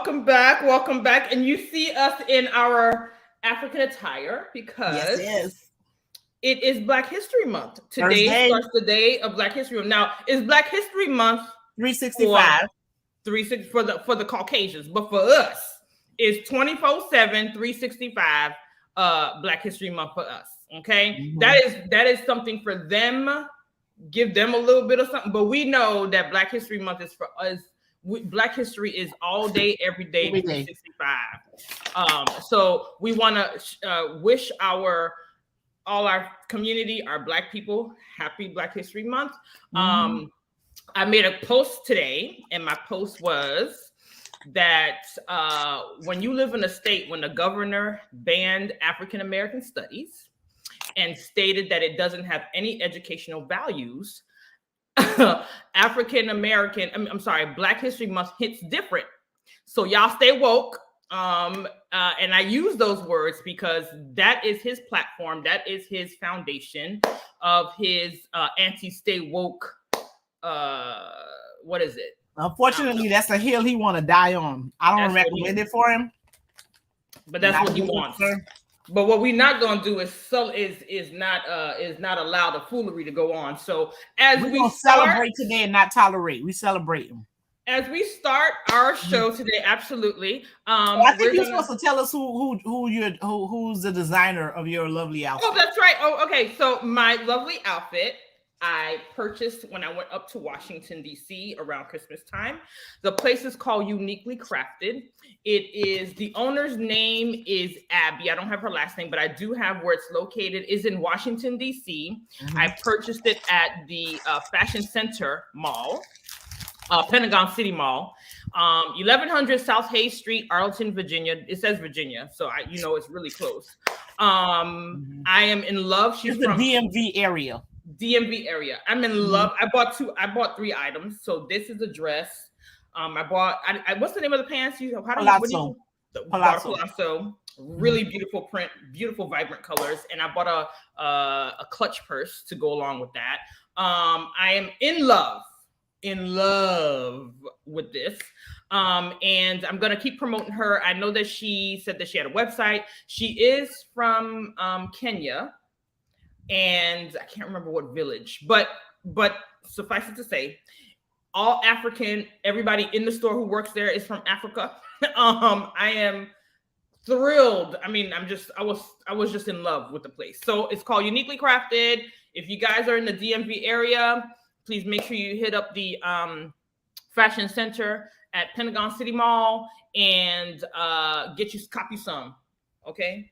welcome back. And you see us in our African attire because it is Black History Month. Today starts the day of Black History Month. Now, is Black History Month 365 for the Caucasians, but for us, it's 24/7, 365 Black History Month for us. Okay, that is something for them. Give them a little bit of something, but we know that Black History Month is for us. Black history is all day, every day, 365. So we want to wish all our community, our Black people, happy Black History Month. I made a post today, and my post was that when you live in a state when the governor banned African American studies and stated that it doesn't have any educational values, Black History Month hits different. So y'all stay woke. And I use those words because that is his platform. That is his foundation of his anti-stay woke. What is it? Unfortunately, that's a hill he want to die on. I don't recommend it for him. But that's what he wants. But what we're not going to do is not allow the foolery to go on. So as we celebrate today and not tolerate, we celebrate them. As we start our show today, absolutely. I think you're supposed to tell us who's the designer of your lovely outfit. Oh, that's right. Oh, okay. So my lovely outfit I purchased when I went up to Washington, D.C. around Christmas time. The place is called Uniquely Crafted. The owner's name is Abby. I don't have her last name, but I do have where it's located is in Washington, D.C. I purchased it at the Fashion Center Mall, Pentagon City Mall, 1100 South Hayes Street, Arlington, Virginia. It says Virginia, so it's really close. I am in love. She's from the DMV area. I'm in love. I bought 3 items. So this is a dress. I bought. What's the name of the pants? Palazzo. Really beautiful print, beautiful vibrant colors, and I bought a clutch purse to go along with that. I am in love with this. And I'm gonna keep promoting her. I know that she said that she had a website. She is from Kenya. And I can't remember what village, but suffice it to say, all African, everybody in the store who works there is from Africa. I am thrilled. I mean, I was just in love with the place. So it's called Uniquely Crafted. If you guys are in the DMV area, please make sure you hit up the Fashion Center at Pentagon City Mall and copy some. Okay.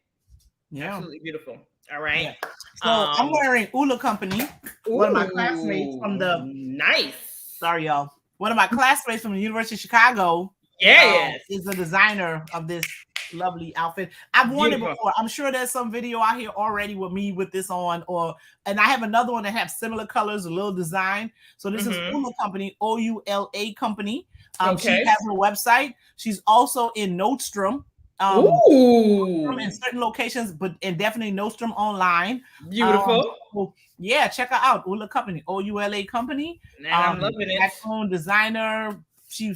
Yeah. Absolutely beautiful. All right. Yeah. So I'm wearing Ula Company. One of my classmates from the Sorry, y'all. One of my classmates from the University of Chicago. Is the designer of this lovely outfit. I've worn it before. I'm sure there's some video out here already with me with this on, and I have another one that have similar colors, a little design. So this is Ula Company, OULA Company. She has her website. She's also in Nordstrom. In certain locations, and definitely Nordstrom online. Beautiful. Check her out. Ula Company, OULA Company. Man, I'm loving it. Black-owned designer. She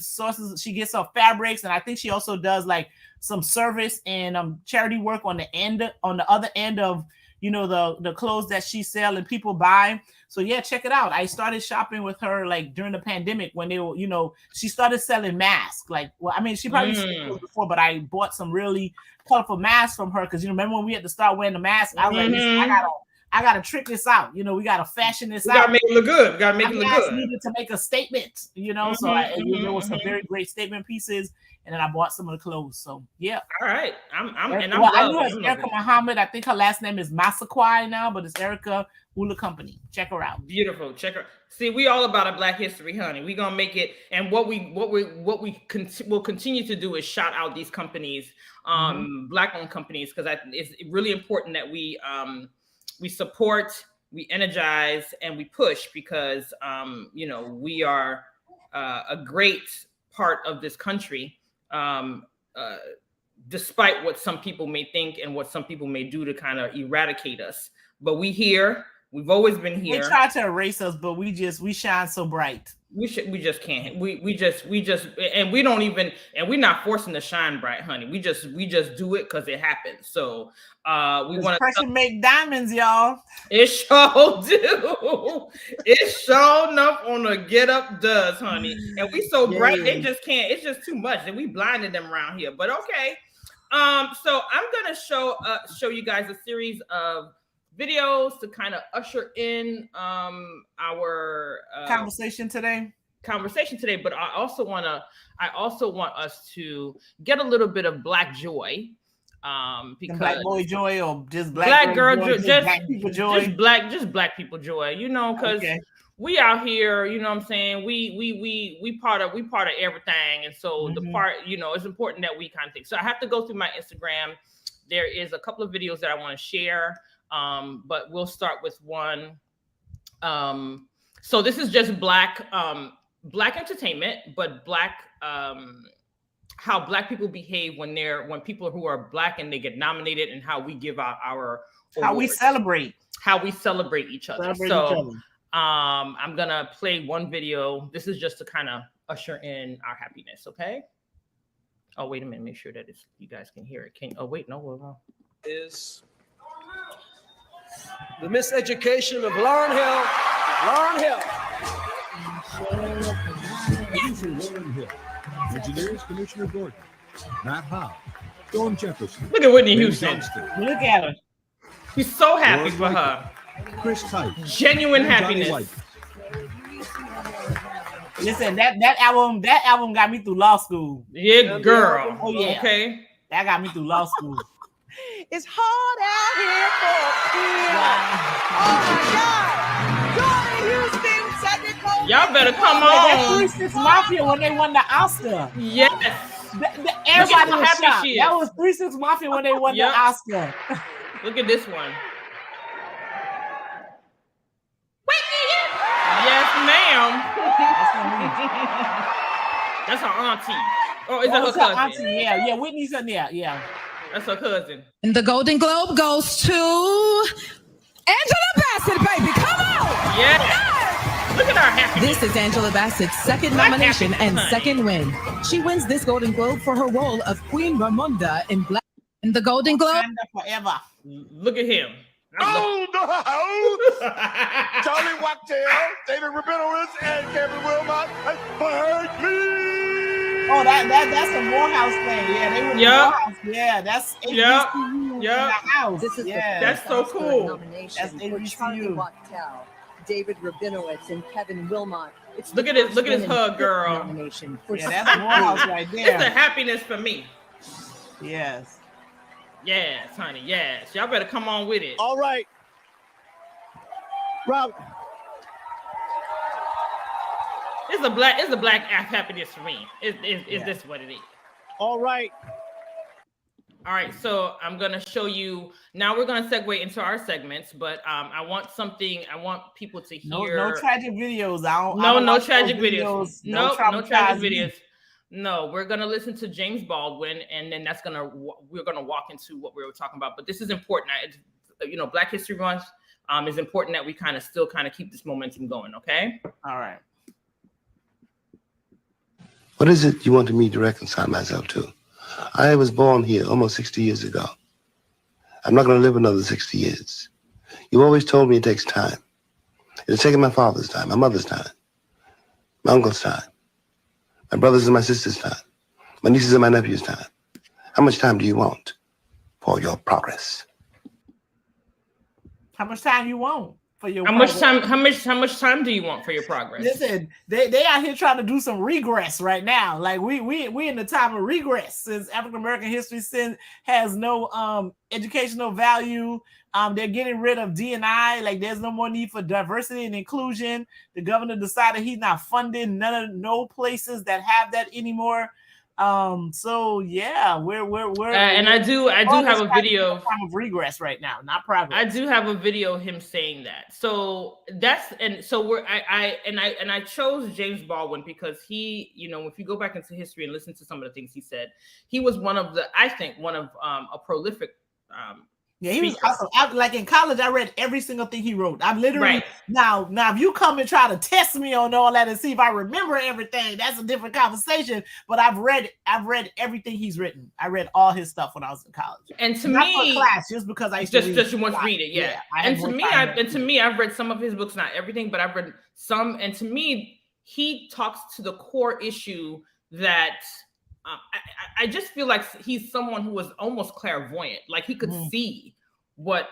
gets her fabrics, and I think she also does like some service and charity work on the other end of the clothes that she sell and people buy. So check it out. I started shopping with her like during the pandemic when they were, she started selling masks. She probably sold before, but I bought some really colorful masks from her because remember when we had to start wearing the mask? I was like, listen, I gotta trick this out. We gotta fashion this out. Gotta make it look good. Gotta make it look good. Needed to make a statement. So there was some very great statement pieces. And then I bought some of the clothes. So yeah. All right. I knew it's Erica Muhammad. I think her last name is Masakwai now, but it's Erica Ula Company. Check her out. Beautiful. Check her. See, we all about a Black history, honey. We gonna make it. And what we will continue to do is shout out these companies, Black-owned companies, because it's really important that we support, we energize, and we push because we are a great part of this country. Despite what some people may think and what some people may do to kind of eradicate us, but we've always been here. They try to erase us, but we shine so bright. We just can't. We just and we don't even, and we're not forcing to shine bright, honey. We just do it because it happens. So we want to pressure make diamonds, y'all. It sure do. It sure enough on the get up does, honey. And we so bright they just can't. It's just too much, and we blinded them around here. But okay. So I'm gonna show you guys a series of videos to kind of usher in our conversation today. But I also want us to get a little bit of Black joy, because Black boy joy, or just Black girl joy, just Black people joy, just Black people joy, you know, because we out here, you know what I'm saying, we part of everything, and so the part, you know, it's important that we kind of think. So I have to go through my Instagram. There is a couple of videos that I want to share. But we'll start with one. So this is just Black entertainment, but Black, how Black people behave when people who are Black and they get nominated, and how we give out our how we celebrate each other. I'm gonna play one video. This is just to kind of usher in our happiness. Okay. Oh, wait a minute. Make sure that you guys can hear it. Oh, wait, no. Is the miseducation of Lauryn Hill. Lauryn Hill. Engineers, Commissioner Gordon. Matt Howe. Dawn Jefferson. Look at Whitney Houston. Look at her. He's so happy for her. Chris Tight. Genuine happiness. Listen, that album got me through law school. Yeah, girl. Oh yeah. Okay. That got me through law school. It's hard out here for people. Oh my God. Johnny Houston, y'all better come on. That 3 6 Mafia when they won the Oscar. Yes. Everybody was shocked. That was 3 6 Mafia when they won the Oscar. Look at this one. Yes, ma'am. That's her auntie. Oh, is that her cousin? Auntie? Yeah. Whitney's in there. Yeah. That's her cousin. And the Golden Globe goes to Angela Bassett, baby. Come on. Yeah. Look at our happiness. This is Angela Bassett's second nomination and second win. She wins this Golden Globe for her role of Queen Ramonda in Black. In the Golden Globe. Forever. Look at him. Oh no! Charlie Wachtell, David Rabinowitz, and Kevin Wilmot fired me. Oh, that's a Morehouse thing. Yeah, they were Morehouse. Yeah, that's HBCU in the house. This is that's so cool. That's HBCU. Wachtell, David Rabinowitz, and Kevin Wilmot. Look at this hug, girl. Yeah, that's Morehouse right there. It's a happiness for me. Yes. Yes, honey. Yes. Y'all better come on with it. All right. Rob. It's a black happiness for me. Is this what it is? All right. All right. So I'm gonna show you now. We're gonna segue into our segments, but I want people to hear. No tragic videos. No tragic videos. No tragic videos. No, we're gonna listen to James Baldwin, and then we're gonna walk into what we were talking about. But this is important. Black History Month is important that we still keep this momentum going. Okay. All right. What is it you wanted me to reconcile myself to? I was born here almost 60 years ago. I'm not going to live another 60 years. You always told me it takes time. It's taken my father's time, my mother's time, my uncle's time, my brother's and my sister's time, my nieces and my nephew's time. How much time do you want for your progress? How much time you want for your How much time do you want for your progress? Listen, they out here trying to do some regress right now. Like we in the time of regress, since African American history has no educational value. They're getting rid of D&I. Like there's no more need for diversity and inclusion. The governor decided he's not funding no places that have that anymore. So yeah, we're and I do have a video of regress right now, not progress. I do have a video of him saying that. So I chose James Baldwin because he, if you go back into history and listen to some of the things he said, he was one of a prolific Yeah, he was awesome. Like in college, I read every single thing he wrote. I've literally now if you come and try to test me on all that and see if I remember everything, that's a different conversation. But I've read everything he's written. I read all his stuff when I was in college. And to not me, for class, just because I used just you want to read it, yeah. And to me, I've read some of his books, not everything, but I've read some. And to me, he talks to the core issue that. I just feel like he's someone who was almost clairvoyant, like he could see what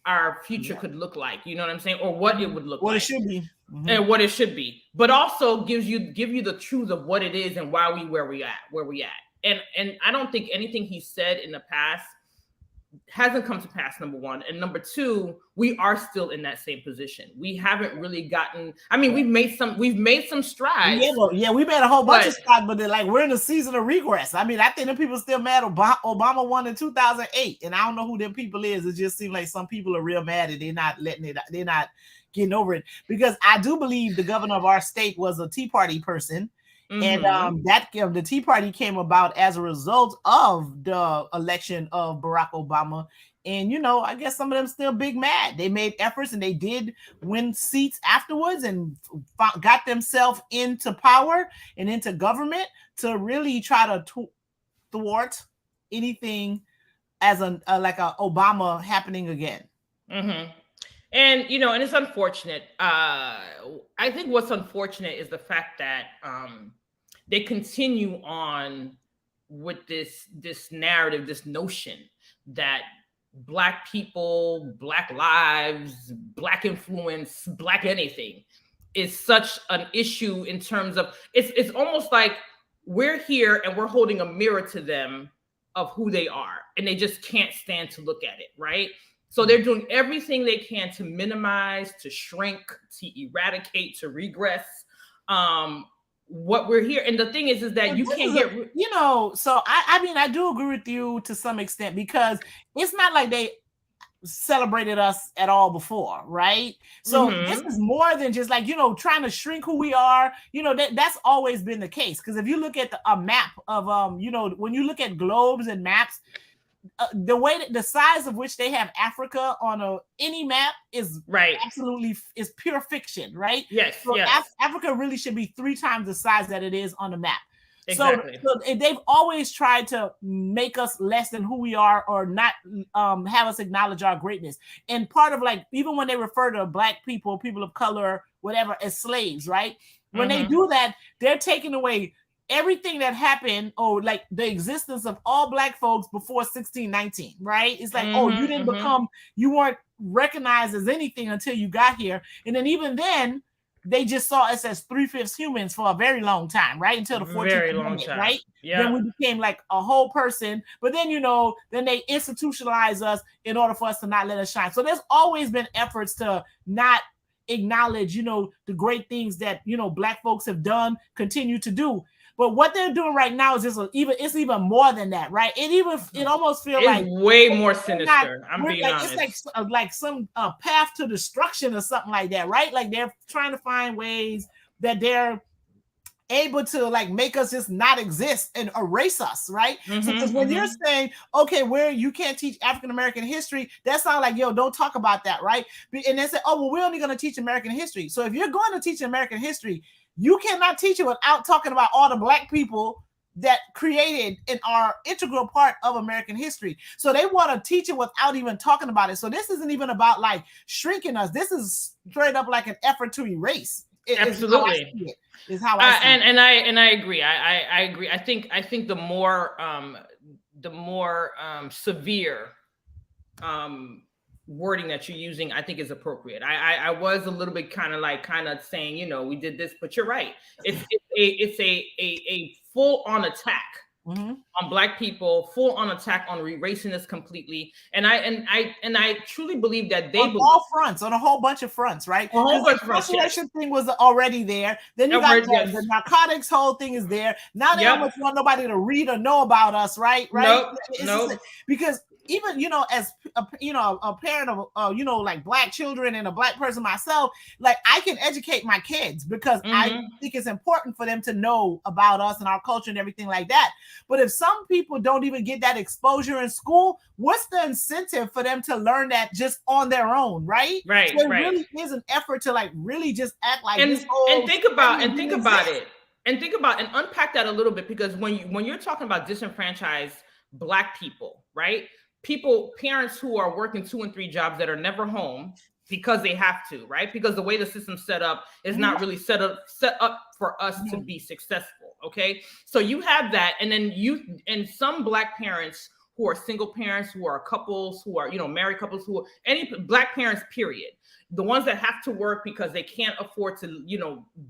our future could look like. You know what I'm saying, or what it would look like, what it should be, and what it should be. But also give you the truth of what it is and why where we at. And I don't think anything he said in the past hasn't come to pass, number one. And number two, we are still in that same position. We haven't really gotten, I mean, we've made some strides. Yeah, we made a whole bunch of strides, but like we're in a season of regress. I mean, I think the people still mad Obama won in 2008, and I don't know who them people is. It just seems like some people are real mad and they're not getting over it, because I do believe the governor of our state was a Tea Party person. And the Tea Party came about as a result of the election of Barack Obama. And, I guess some of them still big mad. They made efforts and they did win seats afterwards and got themselves into power and into government to really try to thwart anything as like a Obama happening again. And, and it's unfortunate. I think what's unfortunate is the fact that they continue on with this narrative, this notion that Black people, Black lives, Black influence, Black anything is such an issue in terms of it's almost like we're here and we're holding a mirror to them of who they are, and they just can't stand to look at it, right? So they're doing everything they can to minimize, to shrink, to eradicate, to regress what we're here. And the thing is that you can't get, so I mean, I do agree with you to some extent, because it's not like they celebrated us at all before, right? So this is more than just like, trying to shrink who we are. That's always been the case. Because if you look at a map of, when you look at globes and maps, the way that the size of which they have Africa on any map is absolutely is pure fiction, right? Yes. So Africa really should be 3 times the size that it is on the map. Exactly. So they've always tried to make us less than who we are, or not have us acknowledge our greatness. And part of, like, even when they refer to Black people, people of color, whatever, as slaves, right? When they do that, they're taking away everything that happened, or like the existence of all Black folks before 1619, right? It's like, you didn't become, you weren't recognized as anything until you got here. And then even then, they just saw us as 3/5 humans for a very long time, right? Until the 14th Amendment, right? Yeah. Then we became like a whole person. But then, then they institutionalize us in order for us to not let us shine. So there's always been efforts to not acknowledge, the great things that, Black folks have done, continue to do. But what they're doing right now is it's even more than that, right? It almost feels like way more sinister. I'm being honest. It's like some path to destruction or something like that, right? Like they're trying to find ways that they're able to like make us just not exist and erase us, right? Because when you're saying, okay, you can't teach African American history, that sounds like, don't talk about that, right? And they say, we're only going to teach American history. So if you're going to teach American history, you cannot teach it without talking about all the Black people that created and are integral part of American history. So they want to teach it without even talking about it. So this isn't even about like shrinking us. This is straight up like an effort to erase. Absolutely. Is how I see it. And I agree. I agree. I think the more severe wording that you're using, I think is appropriate. I was a little bit kind of saying, we did this, but you're right. It's a full on attack on Black people, full on attack on erasing us completely. And I truly believe that on all fronts, on a whole bunch of fronts, right? A whole bunch of fronts. The incarceration thing was already there. Then you got the narcotics whole thing is there. Now they almost want nobody to read or know about us, right? Nope. Because even, as a parent of, like Black children and a Black person myself, like I can educate my kids because I think it's important for them to know about us and our culture and everything like that. But if some people don't even get that exposure in school, what's the incentive for them to learn that just on their own, right? Right. So it really is an effort to like really just act like and this whole think about and unpack that a little bit, because when you're talking about disenfranchised Black people, right? Parents who are working 2 and 3 jobs that are never home because they have to, right? Because the way the system's set up is not really set up for us to be successful. Okay. So you have that. And then and some Black parents who are single parents, who are couples, who are, married couples, who are any Black parents, period. The ones that have to work because they can't afford to,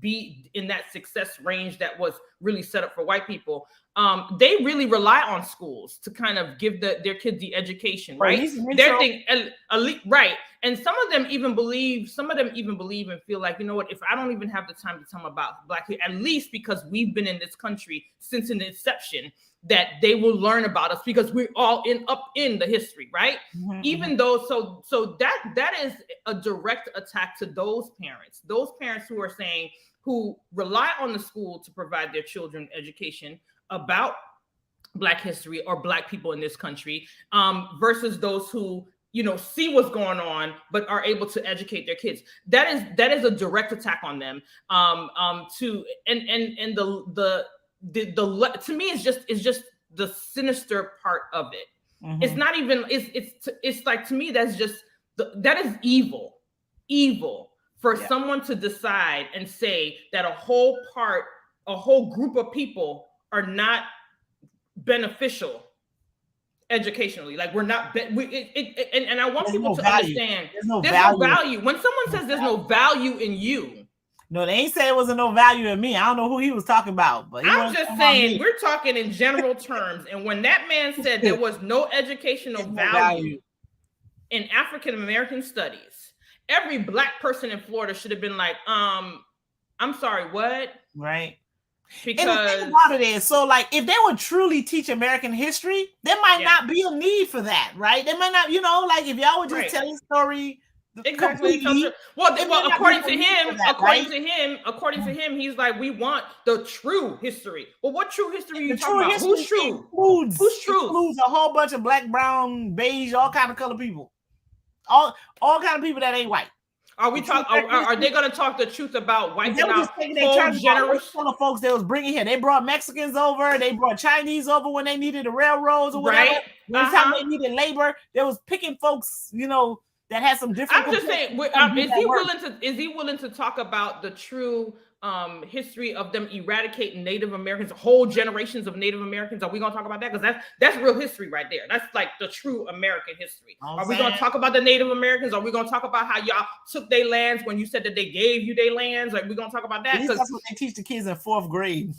be in that success range that was really set up for white people. They really rely on schools to kind of give their kids the education, right? Their thing, right? And some of them even believe and feel like, you know what? If I don't even have the time to tell them about Black people, at least because we've been in this country since its inception, that they will learn about us because we're all up in the history, right? Even though, so that is a direct attack to those parents who rely on the school to provide their children education about Black history or Black people in this country, versus those who, see what's going on, but are able to educate their kids. That is a direct attack on them. To me, it's just the sinister part of it. It's not even, it's like, to me, that's just, that is evil for someone to decide and say that a whole group of people are not beneficial educationally. Like, we're not, and I want people to understand there's no value. When someone says there's no value in you, no, they ain't say it wasn't no value in me. I don't know who he was talking about, but I'm just saying we're talking in general terms. And when that man said there was no educational value in African American studies, every Black person in Florida should have been like, I'm sorry, what? Right. Because and the thing about it is, so like, if they would truly teach American history, there might not be a need for that, right? They might not, like if y'all would just tell the story. Exactly. Well, according to him, he's like, we want the true history. Well, what true history are you talking about? Who's true? Who's true? Includes a whole bunch of Black, brown, beige, all kind of color people, all kind of people that ain't white. Are we talking? Are they going to talk the truth about wiping out whole generation of folks they was bringing here? They brought Mexicans over. They brought Chinese over when they needed the railroads or whatever. Right. Anytime they needed labor, they was picking folks, that has some different. I'm just saying, is he willing to talk about the true history of them eradicating Native Americans, whole generations of Native Americans? Are we going to talk about that? Because that's real history right there. That's like the true American history. Are we going to talk about the Native Americans? Are we going to talk about how y'all took their lands when you said that they gave you their lands? Like, we going to talk about that? Because that's what they teach the kids in 4th grade.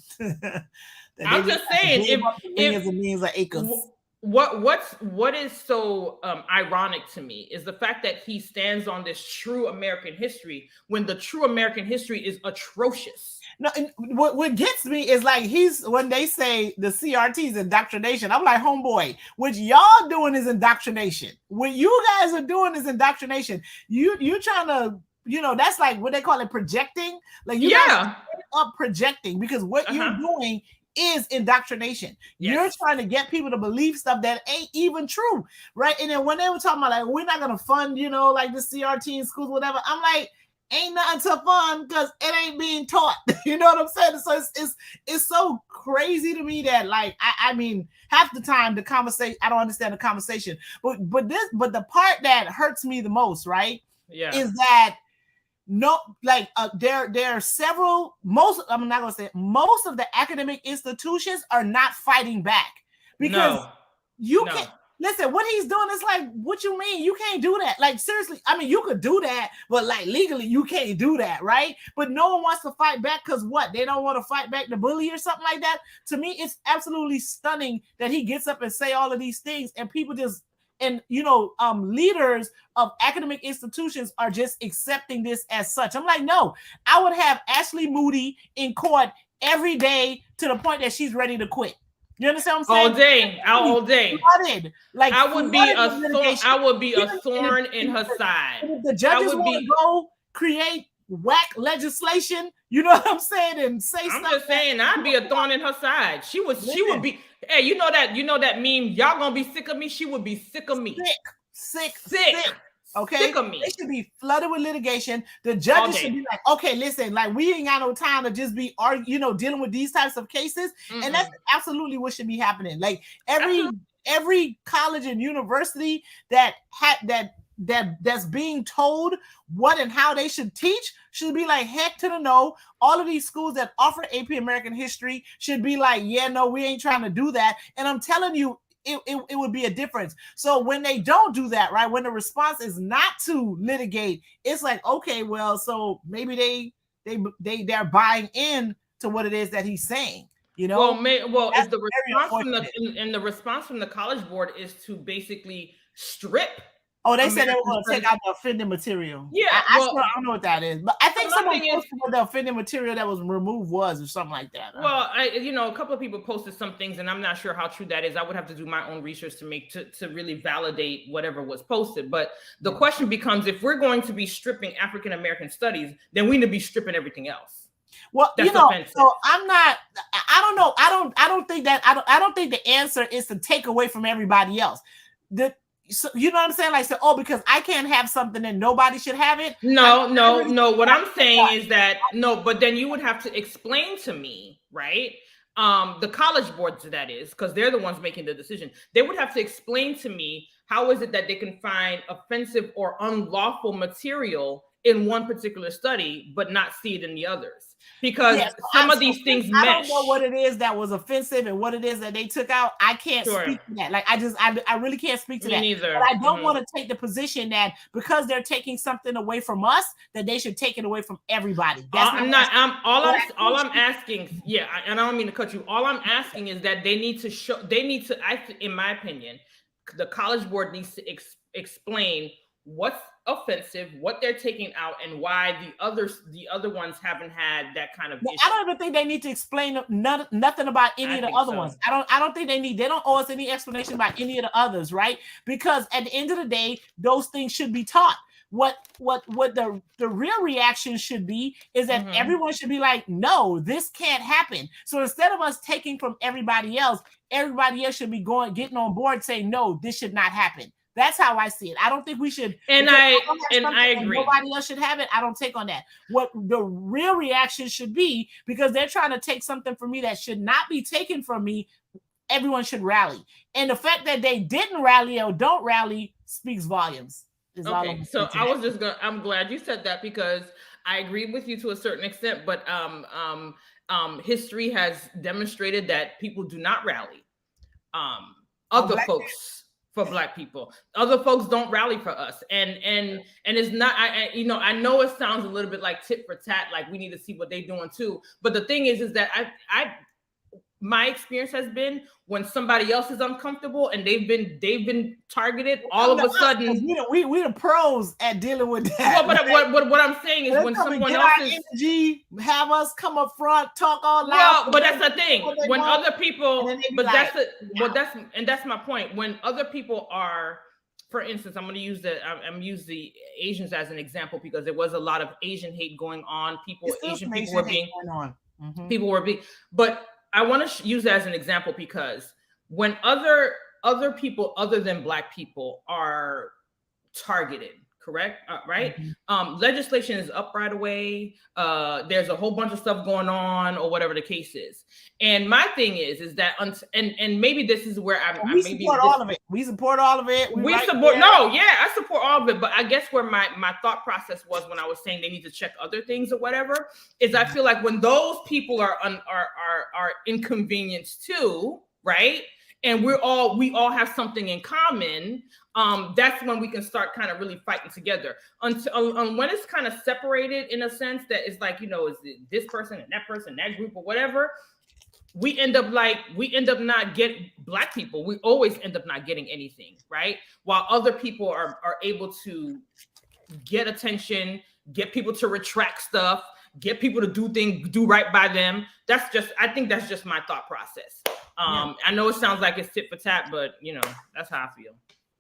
I'm just saying, if means like acres. What is so ironic to me is the fact that he stands on this true American history when the true American history is atrocious. No, and what gets me is like, when they say the CRT is indoctrination, I'm like, homeboy, what y'all doing is indoctrination. What you guys are doing is indoctrination. You trying to, that's like what they call it, projecting. Like, you guys are projecting, because what you're doing is indoctrination. Yes. You're trying to get people to believe stuff that ain't even true, right? And then when they were talking about like, we're not gonna fund, like the CRT in schools, whatever, I'm like, ain't nothing to fund because it ain't being taught. You know what I'm saying? So it's so crazy to me that, like, I mean, half the time the conversation, I don't understand the conversation, but the part that hurts me the most, right? Yeah, is that there are several, most of the academic institutions are not fighting back, because you can't listen. What he's doing is like, what you mean you can't do that? Like, seriously, I mean, you could do that, but like legally you can't do that, right? But no one wants to fight back because what? They don't want to fight back the bully or something like that. To me, it's absolutely stunning that he gets up and say all of these things, and people just, and leaders of academic institutions are just accepting this as such. I'm like, no, I would have Ashley Moody in court every day to the point that she's ready to quit. You understand what I'm saying? All day. Like, I would be a thorn in her side. If the judges want to go create whack legislation, you know what I'm saying, and say I'm just saying, I'd be a thorn in her side. She would be. Hey, you know that meme. Y'all gonna be sick of me. She would be sick of me. Sick. Okay, sick of me. They should be flooded with litigation. The judges should be like, okay, listen, like we ain't got no time to just be dealing with these types of cases, and that's absolutely what should be happening. Like every college and university that's being told what and how they should teach should be like, heck to the no. All of these schools that offer AP American history should be like, yeah, no, we ain't trying to do that. And I'm telling you, it would be a difference. So when they don't do that, right, when the response is not to litigate, it's like, okay, well, so maybe they're buying in to what it is that he's saying. Well, is the response from the College Board is to basically strip. Oh, they said they were going to take out the offending material. Yeah, I don't know what that is, but I think someone posted what the offending material that was removed was, or something like that. Well, a couple of people posted some things, and I'm not sure how true that is. I would have to do my own research to really validate whatever was posted. But the question becomes, if we're going to be stripping African American studies, then we need to be stripping everything else. Well, offensive. So I'm not. I don't know. I don't think that. I don't think the answer is to take away from everybody else. So you know what I'm saying? Like, so, because I can't have something and nobody should have it. No. What I'm saying is that but then you would have to explain to me, right? The College Boards, that is, because they're the ones making the decision. They would have to explain to me how is it that they can find offensive or unlawful material in one particular study, but not see it in the others. Because some of these things mesh. I don't know what it is that was offensive and what it is that they took out. I can't speak to that. Like, I really can't speak to that. Neither. But I don't want to take the position that because they're taking something away from us, that they should take it away from everybody. I'm asking. Yeah, and I don't mean to cut you. All I'm asking is that they need to. In my opinion, the College Board needs to explain what's offensive, what they're taking out, and why the other ones haven't had that kind of issue. I don't even think they need to explain nothing about any of the other ones. I don't think they don't owe us any explanation about any of the others, right? Because at the end of the day, those things should be taught. What the real reaction should be is that everyone should be like, no, this can't happen. So instead of us taking from everybody else should be getting on board saying, no, this should not happen. That's how I see it. I don't think we should. And I agree. Nobody else should have it. I don't take on that. What the real reaction should be, because they're trying to take something from me that should not be taken from me, everyone should rally. And the fact that they didn't rally or don't rally speaks volumes. Okay, so I'm glad you said that, because I agree with you to a certain extent, but history has demonstrated that people do not rally. Other folks. For Black people, other folks don't rally for us, and it's not. I know it sounds a little bit like tit for tat, like we need to see what they're doing too. But the thing is that my experience has been when somebody else is uncomfortable and they've been targeted, all of a sudden we the pros at dealing with that. Well, but what I'm saying is when someone else is energy, have us come up front, talk all loud. Well, but that's the thing. When other people, that's my point. When other people are, for instance, I'm use the Asians as an example, because there was a lot of Asian hate going on. People were being, but I want to use that as an example, because when other people other than Black people are targeted, correct? Right? Legislation is up right away. There's a whole bunch of stuff going on, or whatever the case is. And my thing is that and maybe this is where we support all of it. We support all of it. I support all of it. But I guess where my thought process was when I was saying they need to check other things or whatever is I feel like when those people are inconvenienced too, right? And we all have something in common. That's when we can start kind of really fighting together. Until when it's kind of separated in a sense that it's like, is this person and that group or whatever, we end up not getting Black people. We always end up not getting anything, right? While other people are able to get attention, get people to retract stuff, get people to do right by them. I think that's just my thought process. I know it sounds like it's tit for tat, but that's how I feel.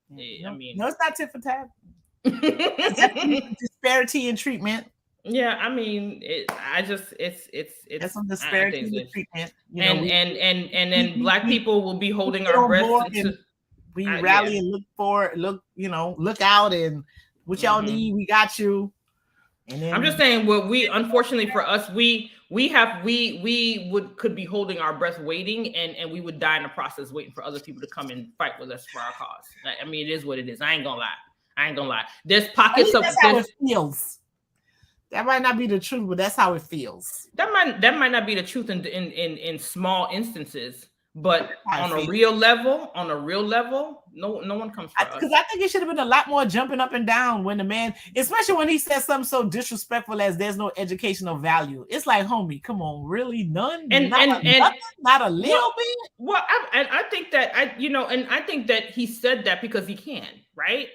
No, it's not tit for tat. It's disparity in treatment. Yeah, I mean, it's some disparity in the treatment. And then Black people will be holding our breath. We rally and look out, and what y'all need, we got you. And then, I'm just saying, unfortunately for us, we could be holding our breath waiting, and we would die in the process waiting for other people to come and fight with us for our cause. I mean, it is what it is. I ain't gonna lie. There's pockets of how it feels. That might not be the truth, but that's how it feels. That might not be the truth in small instances, but on a real level, no one comes for us. Because I think it should have been a lot more jumping up and down when the man, especially when he said something so disrespectful as "there's no educational value." It's like, homie, come on, really, none, not a little bit. Well, I think that I think that he said that because he can, right?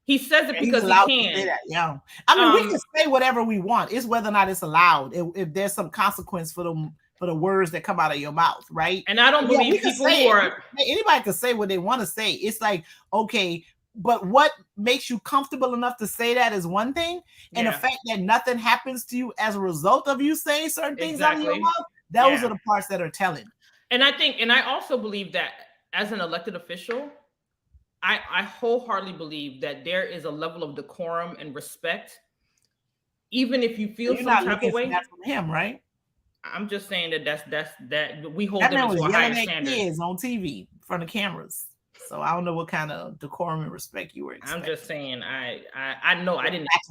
He says it because he can. I mean, we can say whatever we want. It's whether or not it's allowed. If there's some consequence for the words that come out of your mouth, right? And I don't believe people who are anybody can say what they want to say. It's like, okay, but what makes you comfortable enough to say that is one thing, and the fact that nothing happens to you as a result of you saying certain things out of your mouth, those are the parts that are telling. And I also believe that as an elected official, I wholeheartly believe that there is a level of decorum and respect, even if you feel some type of way. That from him, right? I'm just saying that we hold them to a higher standard. Kids on TV in front of cameras, so I don't know what kind of decorum and respect you were expecting. I'm just saying I know I didn't ask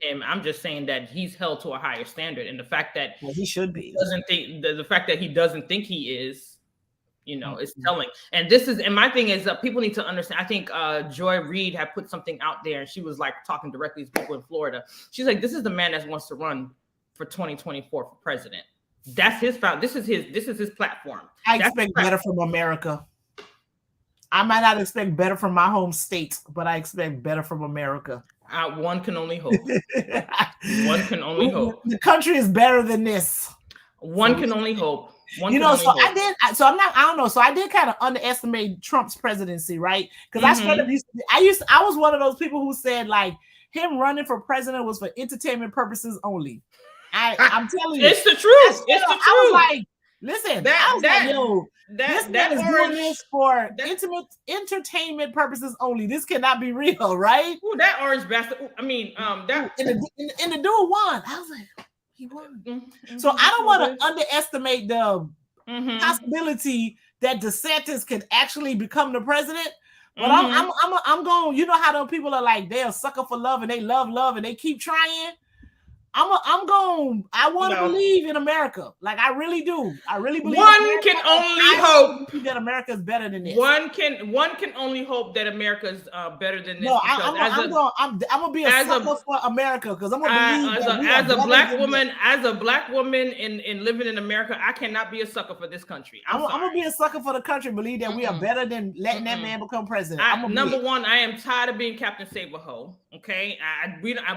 him. I'm just saying that he's held to a higher standard, and the fact that he should be doesn't think the fact that he doesn't think he is. It's telling. And my thing is that people need to understand. I think Joy Reid had put something out there, and she was like talking directly to people in Florida. She's like, this is the man that wants to run for 2024 for president. That's his this is his platform. I expect better from America. I might not expect better from my home state, but I expect better from America. One can only hope. One can only hope. The country is better than this. One can only hope. I don't know. So I did kind of underestimate Trump's presidency, right? Because I was one of those people who said like him running for president was for entertainment purposes only. I'm telling you, it's the truth. It's the truth. I was like, listen, this man is doing this for entertainment purposes only. This cannot be real, right? Ooh, that orange bastard. I mean, that and the dude won. I was like, he won. Mm-hmm. So I don't want to underestimate the possibility that DeSantis can actually become the president. But I'm going. You know how those people are like, they're a sucker for love and they love and they keep trying. I want to believe in America. Like I really do. I really believe. One can only hope that America is better than this. One can only hope that America is better than this. No, I'm gonna be a sucker for America because I'm gonna believe as a black woman in living in America, I cannot be a sucker for this country. I'm gonna be a sucker for the country. Believe that we are better than letting that man become president. Number one, I am tired of being Captain Save-A-Ho. Okay,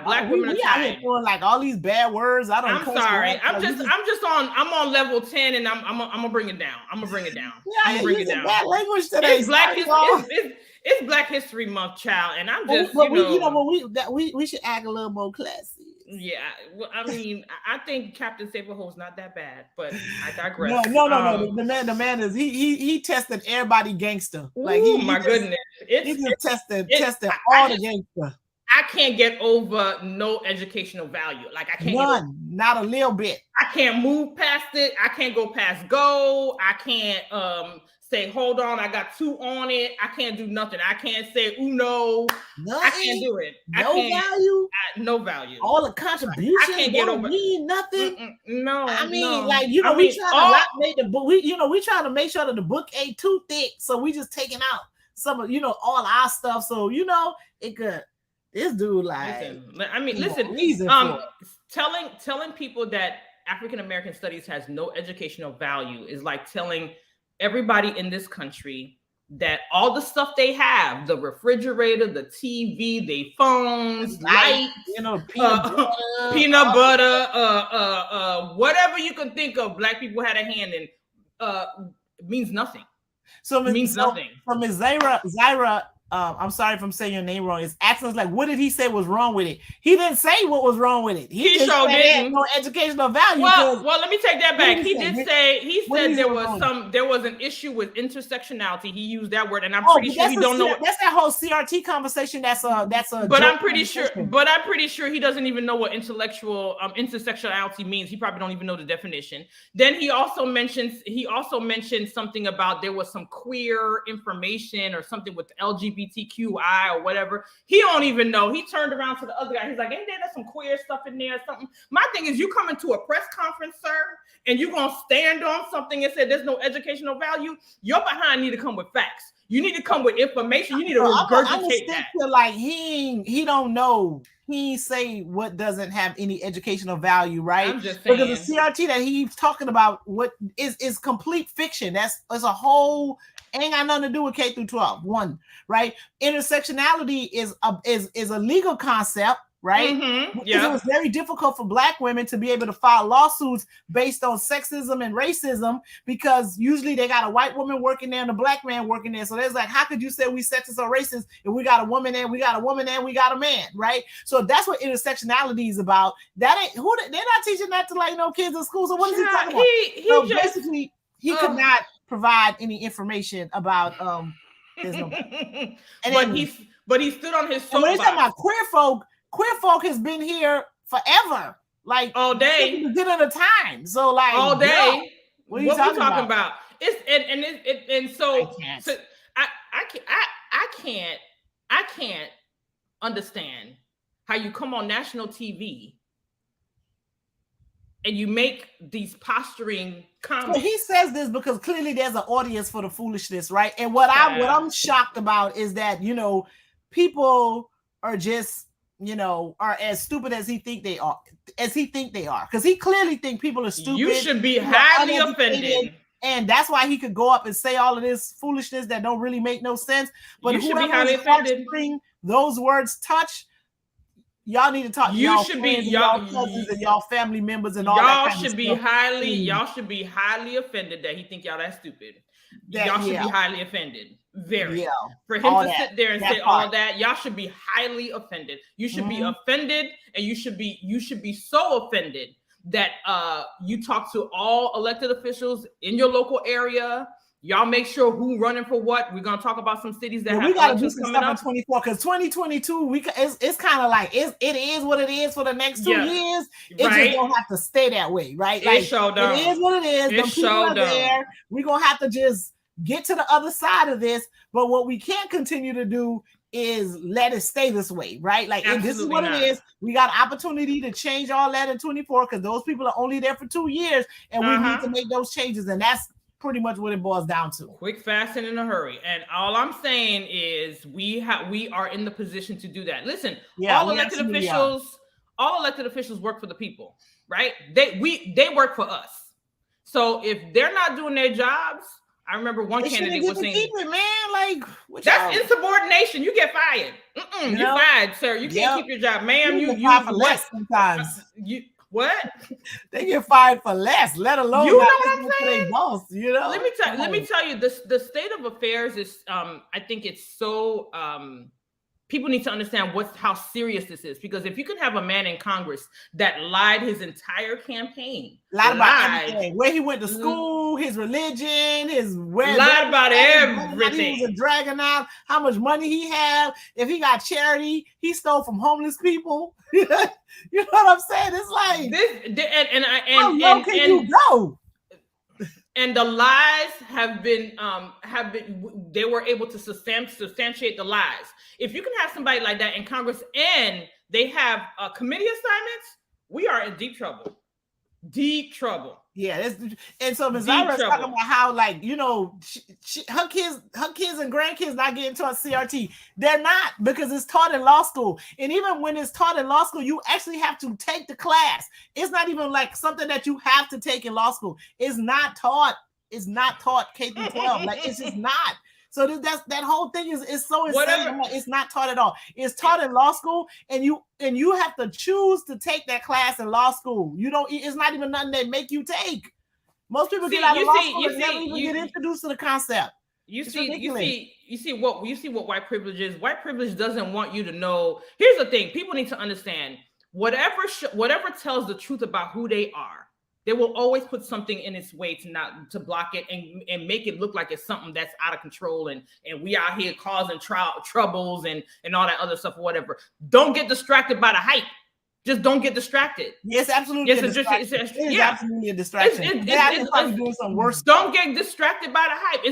black women are tired. Like all these bad words. I'm sorry. I'm on level 10 and I'm gonna bring it down. I'm gonna bring it down. Bad language today. It's Black History Month, child, and I'm just we should act a little more classy. Yeah, well, I mean, I think Captain Save-A-Ho is not that bad, but I digress. No. The man is he tested everybody gangster. Like goodness, he's tested all the gangster. I can't get over no educational value. Like I can't not a little bit. I can't move past it. I can't go past go. I can't say, hold on, I got 2 on it. I can't do nothing. I can't say uno. Nothing. I can't do it. Value. No value. All the contributions. I can't get over. Mean nothing. No. I mean, we trying to make the book. We trying to make sure that the book ain't too thick, so we just taking out some of all our stuff. So it could. This dude, telling people that African American studies has no educational value is like telling everybody in this country that all the stuff they have, the refrigerator, the TV, the phones, lights, peanut butter, whatever you can think of, black people had a hand in, means nothing. So it means nothing. From Ms. Zaira, I'm sorry if I'm saying your name wrong. It's asking us like, what did he say was wrong with it? He didn't say what was wrong with it. He sure didn't. No educational value. Well, let me take that back. He said there was an issue with intersectionality. He used that word, and I'm pretty sure he don't know. That's that whole CRT conversation. That's a. But I'm pretty sure he doesn't even know what intellectual intersectionality means. He probably don't even know the definition. Then he also mentioned something about there was some queer information or something with LGBTQI or whatever. He don't even know. He turned around to the other guy. He's like, ain't there some queer stuff in there or something? My thing is, you come into a press conference, sir, and you're going to stand on something and say there's no educational value. Your behind need to come with facts. You need to come with information. You need to regurgitate that. Like he don't know. He say what doesn't have any educational value, right? I'm just saying. Because the CRT that he's talking about what is complete fiction. That's a whole ain't got nothing to do with K through 12. One, right? Intersectionality is a legal concept, right? Mm-hmm. Because it was very difficult for Black women to be able to file lawsuits based on sexism and racism, because usually they got a white woman working there and a Black man working there. So there's like, how could you say we sexist or racist if we got a woman and we got a woman and we got a man, right? So that's what intersectionality is about. That ain't who they're not teaching that to like no kids in school. So what is he talking about? Basically he could not provide any information about his but he stood on his soapbox. When they talk about queer folk has been here forever, like all day, the beginning of time. So like all day. Yeah, what are you talking about? It's so I can't understand how you come on national TV and you make these posturing comments. So he says this because clearly there's an audience for the foolishness, right? And what I'm shocked about is that, you know, people are just, you know, are as stupid as he think they are, because he clearly think people are stupid. You should be highly offended. And that's why he could go up and say all of this foolishness that don't really make no sense. But you should be highly offended. Those words touch. Y'all need to talk. You should be y'all cousins and y'all family members and all that. Y'all should be highly. Y'all should be highly offended that he think y'all that stupid. Y'all should be highly offended. Very. Yeah. For him to sit there and say all that, y'all should be highly offended. You should be offended, and you should be so offended that you talk to all elected officials in your local area. Y'all make sure who running for what. We're gonna talk about some cities that we gotta do some stuff in 24 because 2022 it's kind of like it is what it is for the next 2 years. It just don't have to stay that way, right? Like, it is what it is. The people are there. We're gonna have to just get to the other side of this. But what we can't continue to do is let it stay this way, right? Like this is what it is. We got opportunity to change all that in 24 because those people are only there for 2 years, and we need to make those changes, and that's pretty much what it boils down to. Quick, fast, and in a hurry. And all I'm saying is we are in the position to do that. Listen, all elected officials work for the people, right? They work for us. So if they're not doing their jobs, I remember one candidate was saying, like that's insubordination. You get fired. You're fired, sir. You can't keep your job, ma'am. You for less sometimes. What? They get fired for less, let alone you know what I'm saying? Boss, you know. Let me tell you, the state of affairs is I think it's so people need to understand how serious this is, because if you can have a man in Congress that lied his entire campaign, lied about everything, where he went to school, his religion, lied about everything. He was a dragon out, how much money he had, if he got charity, he stole from homeless people. You know what I'm saying? It's like this, how low can you go? And the lies have been they were able to substantiate the lies. If you can have somebody like that in Congress and they have committee assignments, we are in deep trouble. Deep trouble. Yeah, and so Ms. Ira's talking about how, like, you know, her kids and grandkids not getting taught CRT. They're not, because it's taught in law school. And even when it's taught in law school, you actually have to take the class. It's not even like something that you have to take in law school. It's not taught. It's not taught K through 12. Like, it's just not. So that whole thing is so insane. It's not taught at all. It's taught in law school, and you have to choose to take that class in law school. You don't. It's not even nothing they make you take. Most people get out of law school and never even get introduced to the concept. You see what white privilege is. White privilege doesn't want you to know. Here's the thing: people need to understand. Whatever tells the truth about who they are, they will always put something in its way to block it and make it look like it's something that's out of control and we out here causing troubles and all that other stuff or whatever. Don't get distracted by the hype. Just don't get distracted. Yes, absolutely. It's absolutely a distraction. Doing some worse. Don't get distracted by the hype.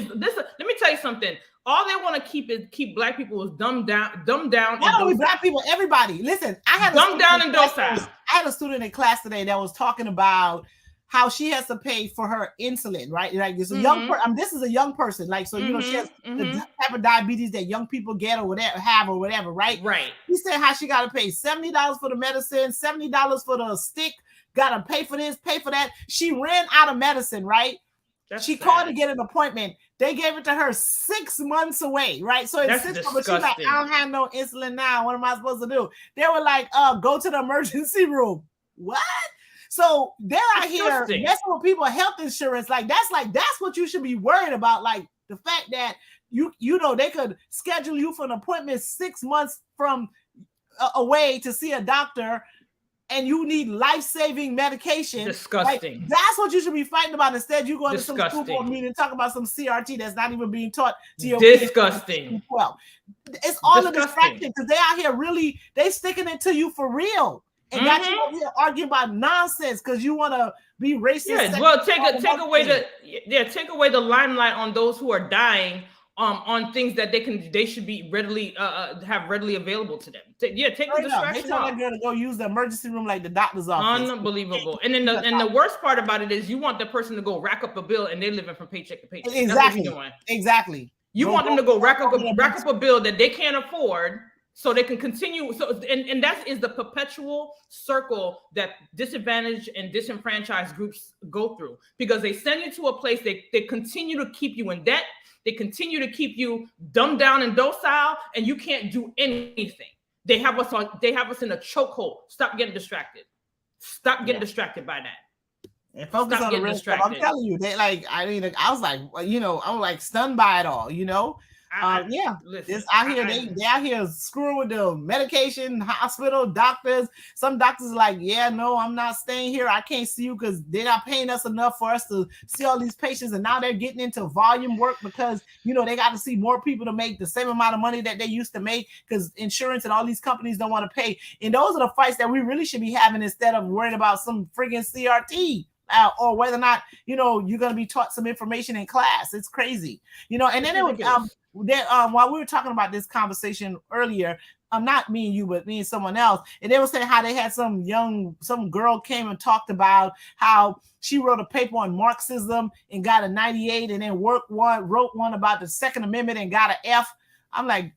Let me tell you something. All they want to keep black people is dumbed down. Not only black people, everybody. Listen, I had dumbed down and docile. I had a student in class today that was talking about how she has to pay for her insulin, right? Like this young this is a young person, like so she has the type of diabetes that young people get or whatever, right? Right. He said how she got to pay $70 for the medicine, $70 for the stick, got to pay for this, pay for that. She ran out of medicine, right? She called to get an appointment. They gave it to her 6 months away, right? So it's 6 months. She's like, I don't have no insulin now. What am I supposed to do? They were like, go to the emergency room. What? So they're out here messing with people's health insurance. Like that's what you should be worried about. Like the fact that you know they could schedule you for an appointment 6 months from away to see a doctor, and you need life-saving medication. Disgusting. Like, that's what you should be fighting about. Instead, you go into some school board meeting and talk about some CRT that's not even being taught to your disgusting. Kids. Well, it's all a distraction because they out here really they sticking it to you for real. And got you over here arguing about nonsense because you want to be racist. Yeah, well, take away the limelight on those who are dying on things that they should be readily have readily available to them. Take the distraction. They tell that girl to go use the emergency room like the doctor's office. Unbelievable. And then the worst part about it is you want the person to go rack up a bill and they're living from paycheck to paycheck. Exactly. You want them to go rack up a bill that they can't afford. So they can continue. So and that is the perpetual circle that disadvantaged and disenfranchised groups go through because they send you to a place they continue to keep you in debt. They continue to keep you dumbed down and docile, and you can't do anything. They have us in a chokehold. Stop getting distracted. Stop getting distracted by that. And focus on the real stuff. I'm telling you, I was like, I'm like stunned by it all, it's out here. They out here screwing with the medication, hospital, doctors. Some doctors are like, no, I'm not staying here. I can't see you because they're not paying us enough for us to see all these patients. And now they're getting into volume work because, they got to see more people to make the same amount of money that they used to make because insurance and all these companies don't want to pay. And those are the fights that we really should be having instead of worrying about some friggin' CRT. Or whether or not, you're going to be taught some information in class. It's crazy, and then it was, while we were talking about this conversation earlier, not me and you, but me and someone else, and they were saying how they had some girl came and talked about how she wrote a paper on Marxism and got a 98 and then wrote one about the Second Amendment and got an F. I'm like,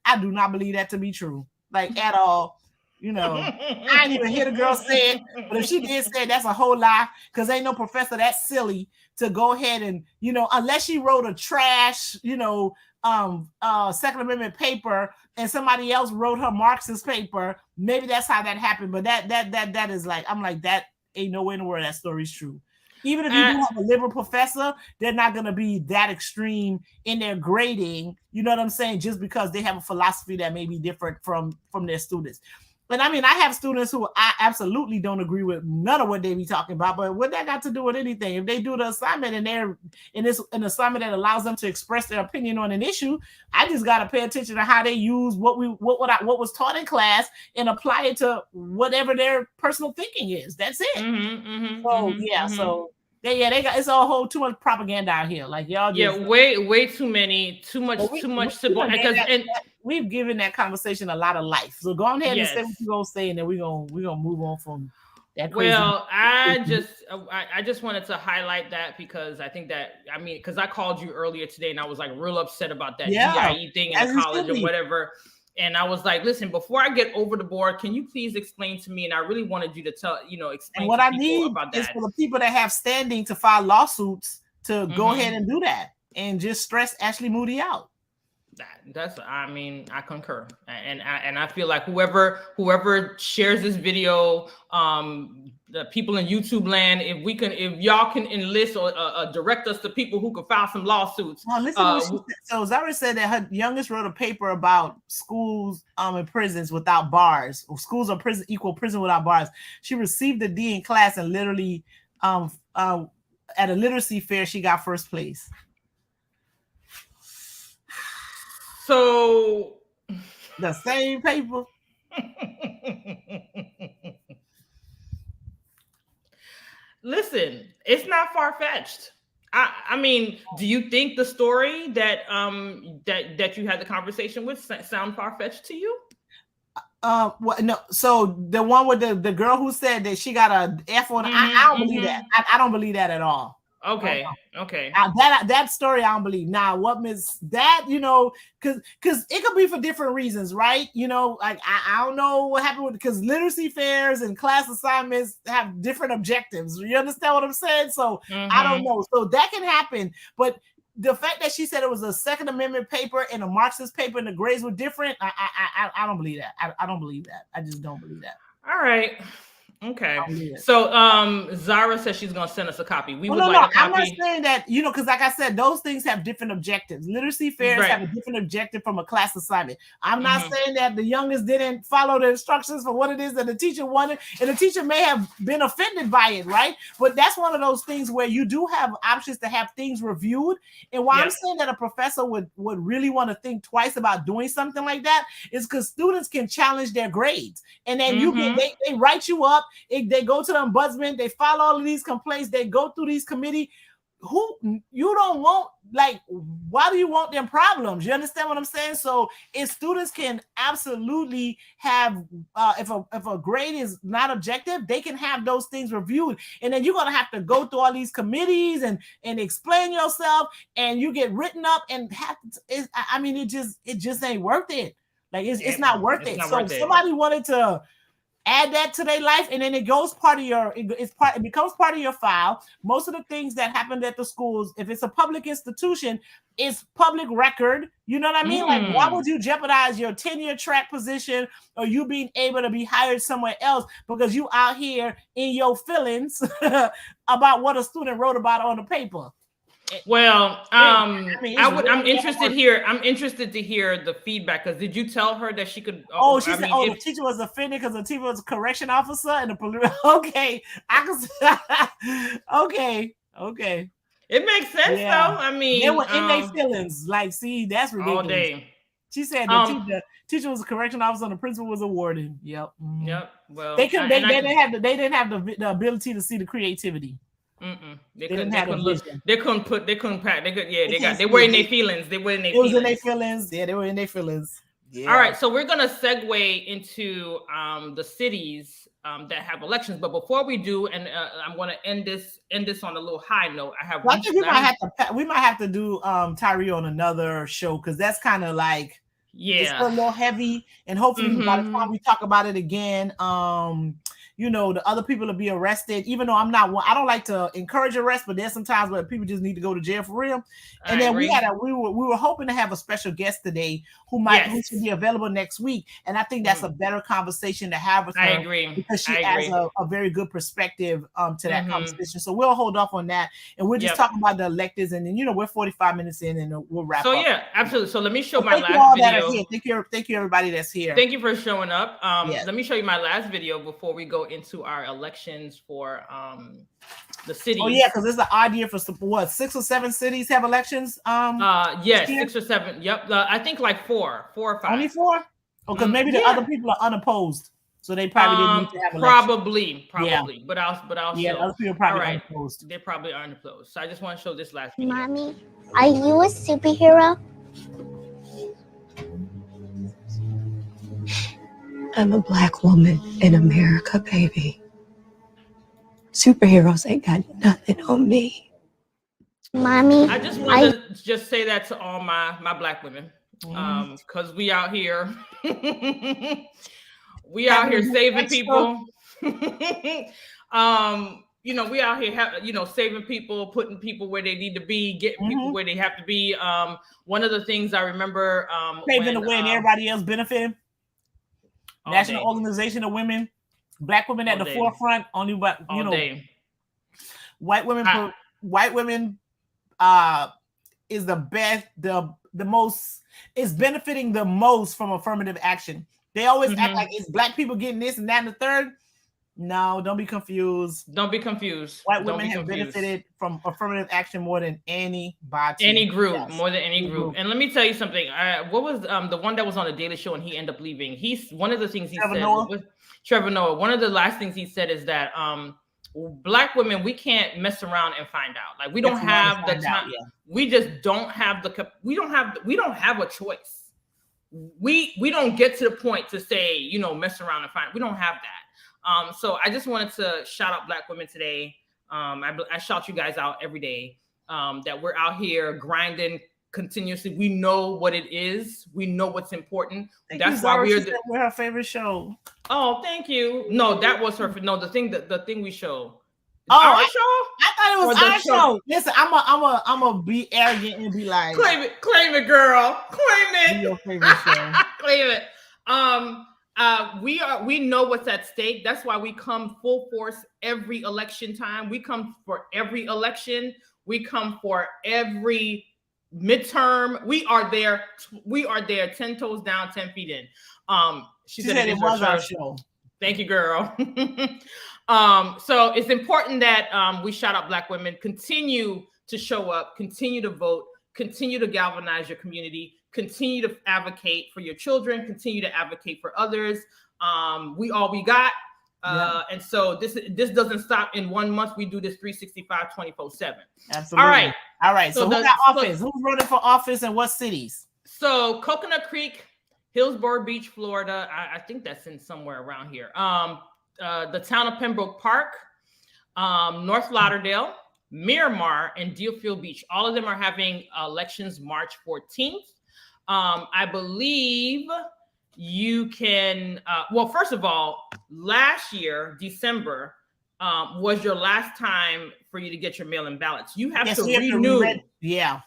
I do not believe that to be true, like at all. I didn't even hear the girl say it, but if she did say it, that's a whole lie because ain't no professor that silly to go ahead and, unless she wrote a trash, Second Amendment paper and somebody else wrote her Marxist paper, maybe that's how that happened. But that is like, I'm like, that ain't no way in the world that story's true. Even if you do have a liberal professor, they're not going to be that extreme in their grading. You know what I'm saying? Just because they have a philosophy that may be different from their students. And I mean, I have students who I absolutely don't agree with none of what they be talking about, but what that got to do with anything? If they do the assignment and they're an assignment that allows them to express their opinion on an issue, I just got to pay attention to how they use what was taught in class and apply it to whatever their personal thinking is. That's it. So they got it's a whole too much propaganda out here. Like y'all just way too much because we've given that conversation a lot of life. So go on ahead and say what you're gonna say, and then we're gonna move on from that. Well, I just wanted to highlight that because I think that because I called you earlier today and I was like real upset about that GIE thing in the college or whatever. And I was like, listen, before I get over the board, can you please explain to me? And I really wanted you to explain and what I need about that. Is for the people that have standing to file lawsuits to go ahead and do that and just stress Ashley Moody out. That's I mean, I concur, and I feel like whoever shares this video, the people in YouTube land, if y'all can enlist or direct us to people who can file some lawsuits. Well, listen to what she said. So Zara said that her youngest wrote a paper about schools and prisons without bars, or schools or prison equal prison without bars. She received a D in class and literally at a literacy fair she got first place. So the same paper. Listen, it's not far-fetched. I mean, do you think the story that that you had the conversation with sound far-fetched to you? Well, no. So the one with the girl who said that she got a F on, I don't believe that. I don't believe that at all. Okay. That story I don't believe. Now, what Miss that, you know, because it could be for different reasons, right? You know, like I don't know what happened with, because literacy fairs and class assignments have different objectives. You understand what I'm saying? So I don't know. So that can happen, but the fact that she said it was a Second Amendment paper and a Marxist paper and the grades were different, I don't believe that. I don't believe that. I just don't believe that. All right. Okay. So Zara says she's gonna send us a copy. We would like a copy. I'm not saying that, you know, because like I said, those things have different objectives. Literacy fairs have a different objective from a class assignment. I'm not saying that the youngest didn't follow the instructions for what it is that the teacher wanted, and the teacher may have been offended by it, right? But that's one of those things where you do have options to have things reviewed. And why I'm saying that a professor would really want to think twice about doing something like that is because students can challenge their grades, and then they write you up. They go to the ombudsman, they file all of these complaints, they go through these committee. Who you don't want, like, why do you want them problems? You understand what I'm saying? So if students can absolutely have if a grade is not objective, they can have those things reviewed, and then you're gonna have to go through all these committees and explain yourself, and you get written up and have to, I mean, it just ain't worth it. Like it's not worth it. So if somebody wanted to add that to their life, and then it becomes part of your file. Most of the things that happened at the schools, if it's a public institution, it's public record. You know what I mean? Like, why would you jeopardize your tenure track position or you being able to be hired somewhere else because you out here in your feelings about what a student wrote about on the paper? Well, I'm interested to hear the feedback, because did you tell her that she could? She said, the teacher was offended because the teacher was a correction officer and the police. Okay, okay. It makes sense though. I mean, they were in their feelings. Like, see, that's ridiculous. All day. She said the teacher was a correction officer and the principal was a warden. Yep. Yep. Well, they didn't have the ability to see the creativity. They couldn't pack. They were in their feelings. They were in their feelings. Yeah, they were in their feelings. Yeah. All right, so we're gonna segue into the cities that have elections. But before we do, and I'm gonna end this on a little high note. I think we might have to do Tyree on another show, because that's kind of like it's a little heavy, and hopefully by the time we talk about it again, you know, the other people will be arrested, even though I don't like to encourage arrest, but there's sometimes where people just need to go to jail for real. And then we were hoping to have a special guest today who should be available next week. And I think that's a better conversation to have with her. I agree. Because she adds a very good perspective to that conversation. So we'll hold off on that. And we're just talking about the electives, and then, you know, we're 45 minutes in and we'll wrap up. So yeah, absolutely. So let me show my last video. Thank you everybody that's here. Thank you for showing up. Let me show you my last video before we go into our elections for the cities. Oh yeah, because it's an odd year for what, 6 or 7 cities have elections. Yes, 6 or 7. Yep, I think like 4 or 5. Only 4? Oh, because maybe the other people are unopposed, so they probably didn't need to have elections. Probably. Yeah. But I'll yeah, show. other people probably unopposed. They probably are unopposed. So I just want to show this last video. Mommy, are you a superhero? I'm a Black woman in America, baby. Superheroes ain't got nothing on me. Mommy, I just want to just say that to all my Black women, because we out here, saving people. you know, we out here, you know, saving people, putting people where they need to be, getting people where they have to be. One of the things I remember, paving the way and everybody else benefiting. National Organization of Women, Black women at the forefront. Only, but you know, white women. White women is the best, the most, is benefiting the most from affirmative action. They always act like it's Black people getting this and that and the third. No, don't be confused. Don't be confused. White women have benefited from affirmative action more than anybody. Any group, more than any group. And let me tell you something. What was the one that was on the Daily Show and he ended up leaving? He's one of the things he said. Trevor Noah. One of the last things he said is that Black women, we can't mess around and find out. Like we don't have the time. We just don't have the. We don't have a choice. We don't get to the point to say, you know, mess around and find. We don't have that. So I just wanted to shout out Black women today. I shout you guys out every day, that we're out here grinding continuously. We know what it is. We know what's important. That's why we're her favorite show. Oh, thank you. No, that was her. No, the thing we show. Oh, our show? I thought it was our show. Listen, I'm a be arrogant and be like, claim it, girl. Claim it. Your favorite show. Claim it. We know what's at stake. That's why we come full force every election time. We come for every election. We come for every midterm. We are there 10 toes down, 10 feet in. She said it was our show. Thank you, girl. So it's important that we shout out Black women, continue to show up, continue to vote, continue to galvanize your community, continue to advocate for your children, continue to advocate for others. We all we got. And so this doesn't stop in 1 month. We do this 365, 24/7. Absolutely. All right. So who got office? Who's running for office and what cities? So Coconut Creek, Hillsborough Beach, Florida. I think that's in somewhere around here. The town of Pembroke Park, North Lauderdale, Miramar, and Deerfield Beach. All of them are having elections March 14th. I believe you can, well, first of all, last year, December, was your last time for you to get your mail-in ballots. You have to renew,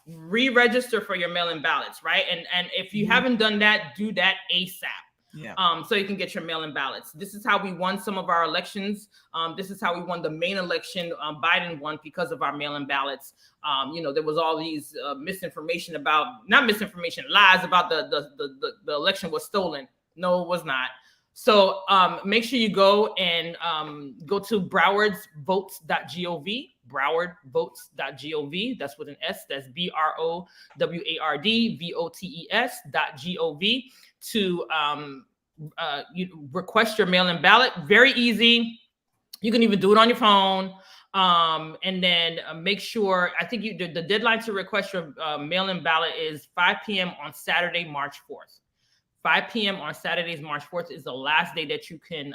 re-register for your mail-in ballots, right? And if you haven't done that, do that ASAP. So you can get your mail-in ballots. This is how we won some of our elections. This is how we won the main election. Biden won because of our mail-in ballots. You know, there was all these misinformation about, not misinformation, lies about the election was stolen. No, it was not. So make sure you go and go to browardvotes.gov, browardvotes.gov. That's with an S. That's BROWARDVOTES.gov to you request your mail-in ballot. Very easy. You can even do it on your phone. And then make sure, I think the deadline to request your mail-in ballot is 5 p.m. on Saturday, March 4th. 5 p.m. on Saturdays, March 4th is the last day that you can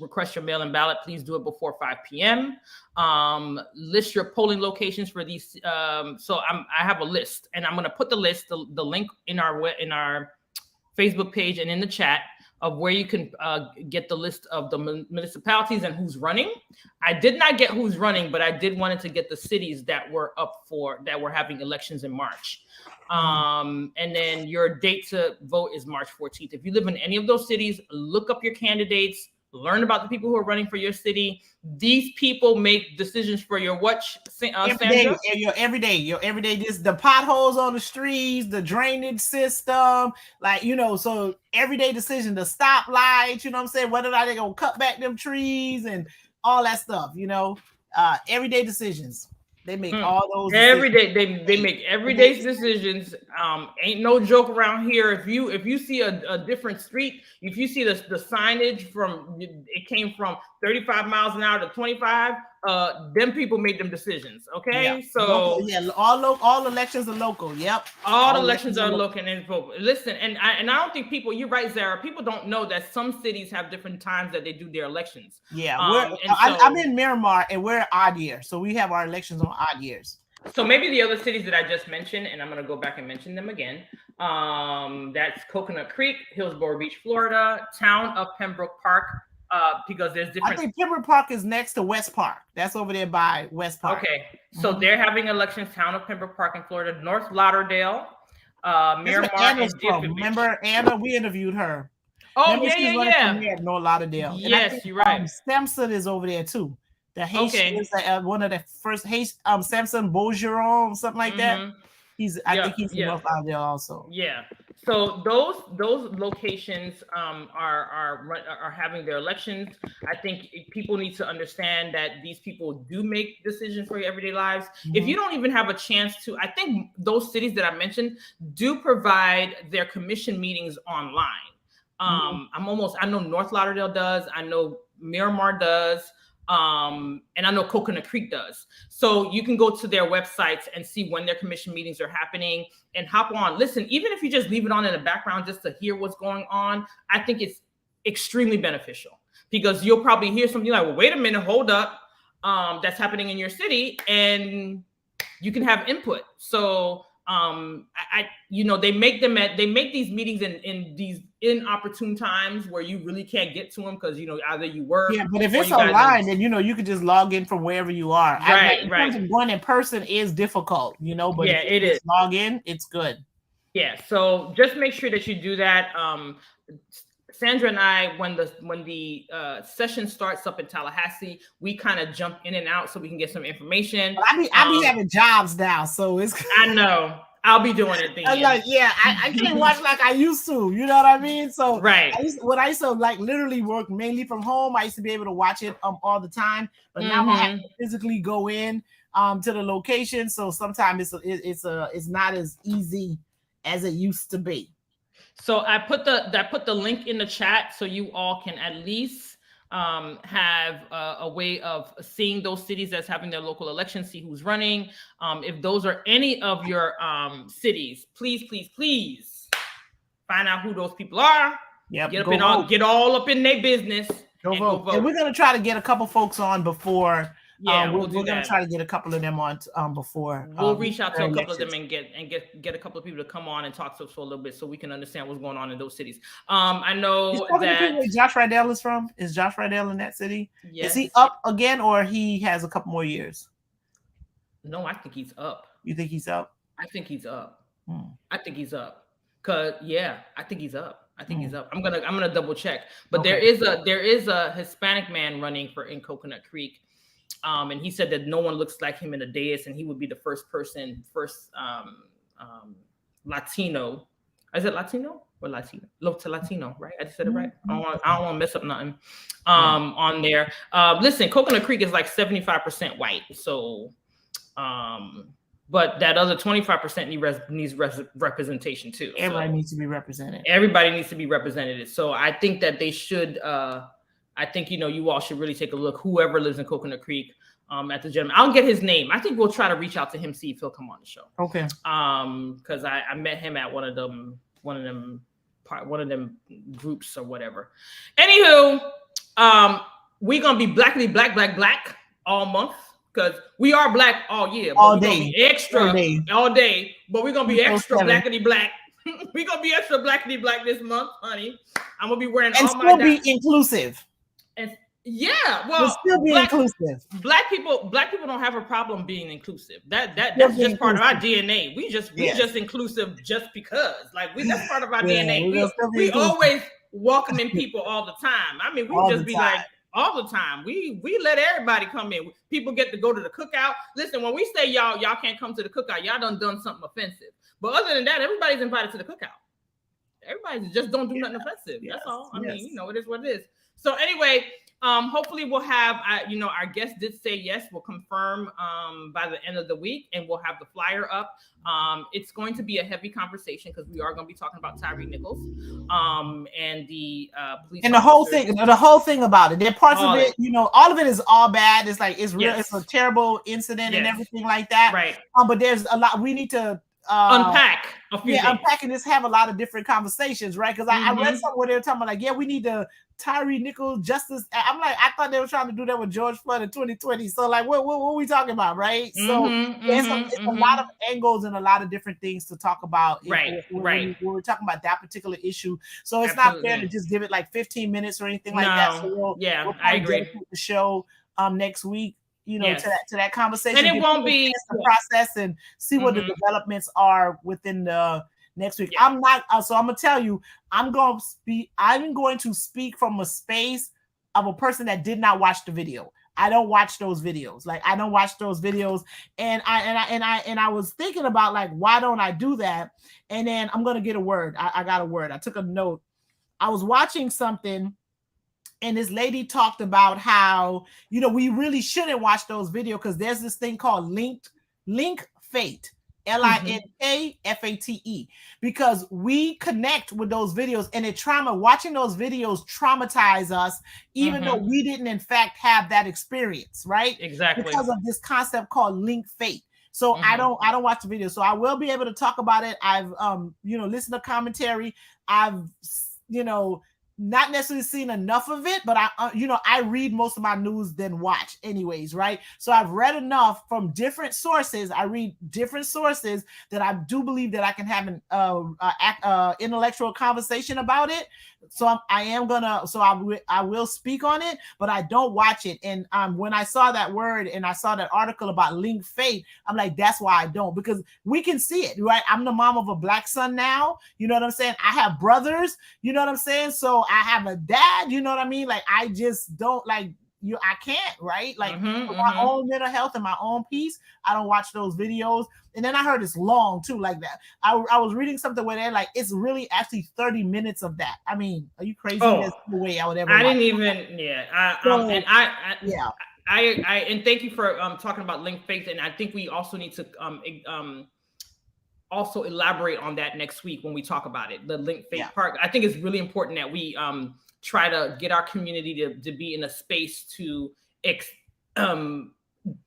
request your mail-in ballot. Please do it before 5 p.m. List your polling locations for these. So I have a list, and I'm going to put the list, the link in our Facebook page and in the chat of where you can get the list of the municipalities and who's running. I did not get who's running, but I did wanted to get the cities that were having elections in March. And then your date to vote is March 14th. If you live in any of those cities, look up your candidates, learn about the people who are running for your city. These people make decisions for your every day. Just the potholes on the streets, the drainage system, like, you know, so everyday decision, the stoplights, you know what I'm saying? Whether or not they're gonna cut back them trees and all that stuff, you know, everyday decisions. They make all those every day. They make everyday decisions. Ain't no joke around here. If you see a different street, if you see the signage from it came from 35 miles an hour to 25, them people made them decisions. Okay, so all elections are local. Yep, all elections are local and vote. Listen, and I don't think people. You're right, Zara. People don't know that some cities have different times that they do their elections. Yeah, I'm in Miramar, and we're odd year, so we have our elections on odd years. So maybe the other cities that I just mentioned, and I'm going to go back and mention them again. That's Coconut Creek, Hillsborough Beach, Florida, town of Pembroke Park, because there's different. I think Pembroke Park is next to West Park. That's over there by West Park. Okay, so they're having elections. Town of Pembroke Park in Florida, North Lauderdale, Miramar, and remember Anna? We interviewed her. Oh, remember yeah. North Lauderdale. Yes, you're right. Sampson is over there too. The Haitian is one of the first Sampson Beaugeron, something like that. I think he's in North Lauderdale also. Yeah. So those locations are having their elections. I think people need to understand that these people do make decisions for your everyday lives. If you don't even have a chance to, I think those cities that I mentioned do provide their commission meetings online. I know North Lauderdale does. I know Miramar does. And I know Coconut Creek does. So you can go to their websites and see when their commission meetings are happening and hop on. Listen, even if you just leave it on in the background just to hear what's going on, I think it's extremely beneficial because you'll probably hear something like, well, wait a minute, hold up. That's happening in your city and you can have input. So they make these meetings in these inopportune times where you really can't get to them because either you work. Yeah, but if it's online, then you can just log in from wherever you are. Right. Going in person is difficult, but yeah, it is. Log in, it's good. Yeah, so just make sure that you do that. Sandra and I, when the session starts up in Tallahassee, we kind of jump in and out so we can get some information. I be having jobs now, so it's. I know. I'll be doing it. I'm like, I can't watch like I used to. You know what I mean? So right. When I used to like literally work mainly from home, I used to be able to watch it all the time. But now I have to physically go in to the location, so sometimes it's not as easy as it used to be. So I put the link in the chat so you all can at least have a way of seeing those cities that's having their local elections, see who's running. If those are any of your cities, please find out who those people are. Yeah, get all up in their business. Go vote. And we're gonna try to get a couple folks on before. Yeah, we're gonna try to get a couple of them on before. We'll reach out to a couple of them and get a couple of people to come on and talk to us for a little bit so we can understand what's going on in those cities. I know that where Josh Riddell is from. Is Josh Riddell in that city? Yes. Is he up again or he has a couple more years? No, I think he's up. You think he's up? I think he's up. I think he's up. I think he's up. He's up. I'm gonna double check. But there is a Hispanic man running in Coconut Creek. And he said that no one looks like him in the dais, and he would be the first Latino. Is it Latino or Latino? Latino, right? I just said it right. I don't want to mess up nothing. On there. Listen, Coconut Creek is like 75% white, so but that other 25% needs representation too. Everybody needs to be represented. Everybody needs to be represented. So I think that they should. I think you all should really take a look. Whoever lives in Coconut Creek, at the gentleman, I'll get his name. I think we'll try to reach out to him, see if he'll come on the show. Okay. Because I met him at one of them groups or whatever. Anywho, we're gonna be black all month because we are black all year. All day. All day. But we're gonna be extra blackity black. We're gonna be extra blackity black this month, honey. I'm gonna be wearing and all still be inclusive. And well, still be inclusive. Black people don't have a problem being inclusive. That's just part of our DNA. We just inclusive just because. Like that's part of our DNA. We always welcoming people all the time. I mean, we all just be like all the time. We let everybody come in. People get to go to the cookout. Listen, when we say y'all can't come to the cookout, y'all done something offensive. But other than that, everybody's invited to the cookout. Everybody just don't do nothing offensive. Yes. That's all. I mean, it is what it is. So anyway, hopefully we'll have, our guest did say yes. We'll confirm by the end of the week, and we'll have the flyer up. It's going to be a heavy conversation because we are going to be talking about Tyre Nichols and the police. And the whole thing about it. There are parts of it, all of it is all bad. It's like it's real. It's a terrible incident and everything like that. Right. But there's a lot we need to unpack a few things. Unpack and just have a lot of different conversations, right? Because I read somewhere they were talking about like, yeah, we need to Tyre Nichols justice. I'm like, I thought they were trying to do that with George Floyd in 2020. So like, what are we talking about, right? So it's a lot of angles and a lot of different things to talk about, right? When we're talking about that particular issue. So it's not fair to just give it like 15 minutes or anything like that. So we'll I agree. The show next week, you know, to that conversation, and it won't be the process and see what the developments are within the next week. I'm not so I'm gonna tell you, I'm going to speak from a space of a person that did not watch the video. I don't watch those videos. Like I don't watch those videos, and I was thinking about like, why don't I do that? And then I'm gonna get a word. I got a word. I took a note. I was watching something, and this lady talked about how, you know, we really shouldn't watch those videos because there's this thing called link fate. LINKFATE, because we connect with those videos, and watching those videos traumatize us, even though we didn't in fact have that experience, right? Exactly. Because of this concept called link fate. So I don't watch the video. So I will be able to talk about it. I've listened to commentary. I've not necessarily seen enough of it, but I read most of my news than watch anyways, right? So I've read enough from different sources. I read different sources that I do believe that I can have an intellectual conversation about it. So I will speak on it, but I don't watch it. And when I saw that word and I saw that article about link fate, I'm like, that's why I don't, because we can see it, right? I'm the mom of a black son now. You know what I'm saying? I have brothers, you know what I'm saying? So I have a dad, you know what I mean? Like, I just don't I can't, right? Like for my own mental health and my own peace, I don't watch those videos. And then I heard it's long too, like that. I was reading something where they're like, it's really actually 30 minutes of that. I mean, are you crazy? There's no way I would ever. And thank you for talking about link faith. And I think we also need to also elaborate on that next week when we talk about it. The link faith part. I think it's really important that we try to get our community to be in a space to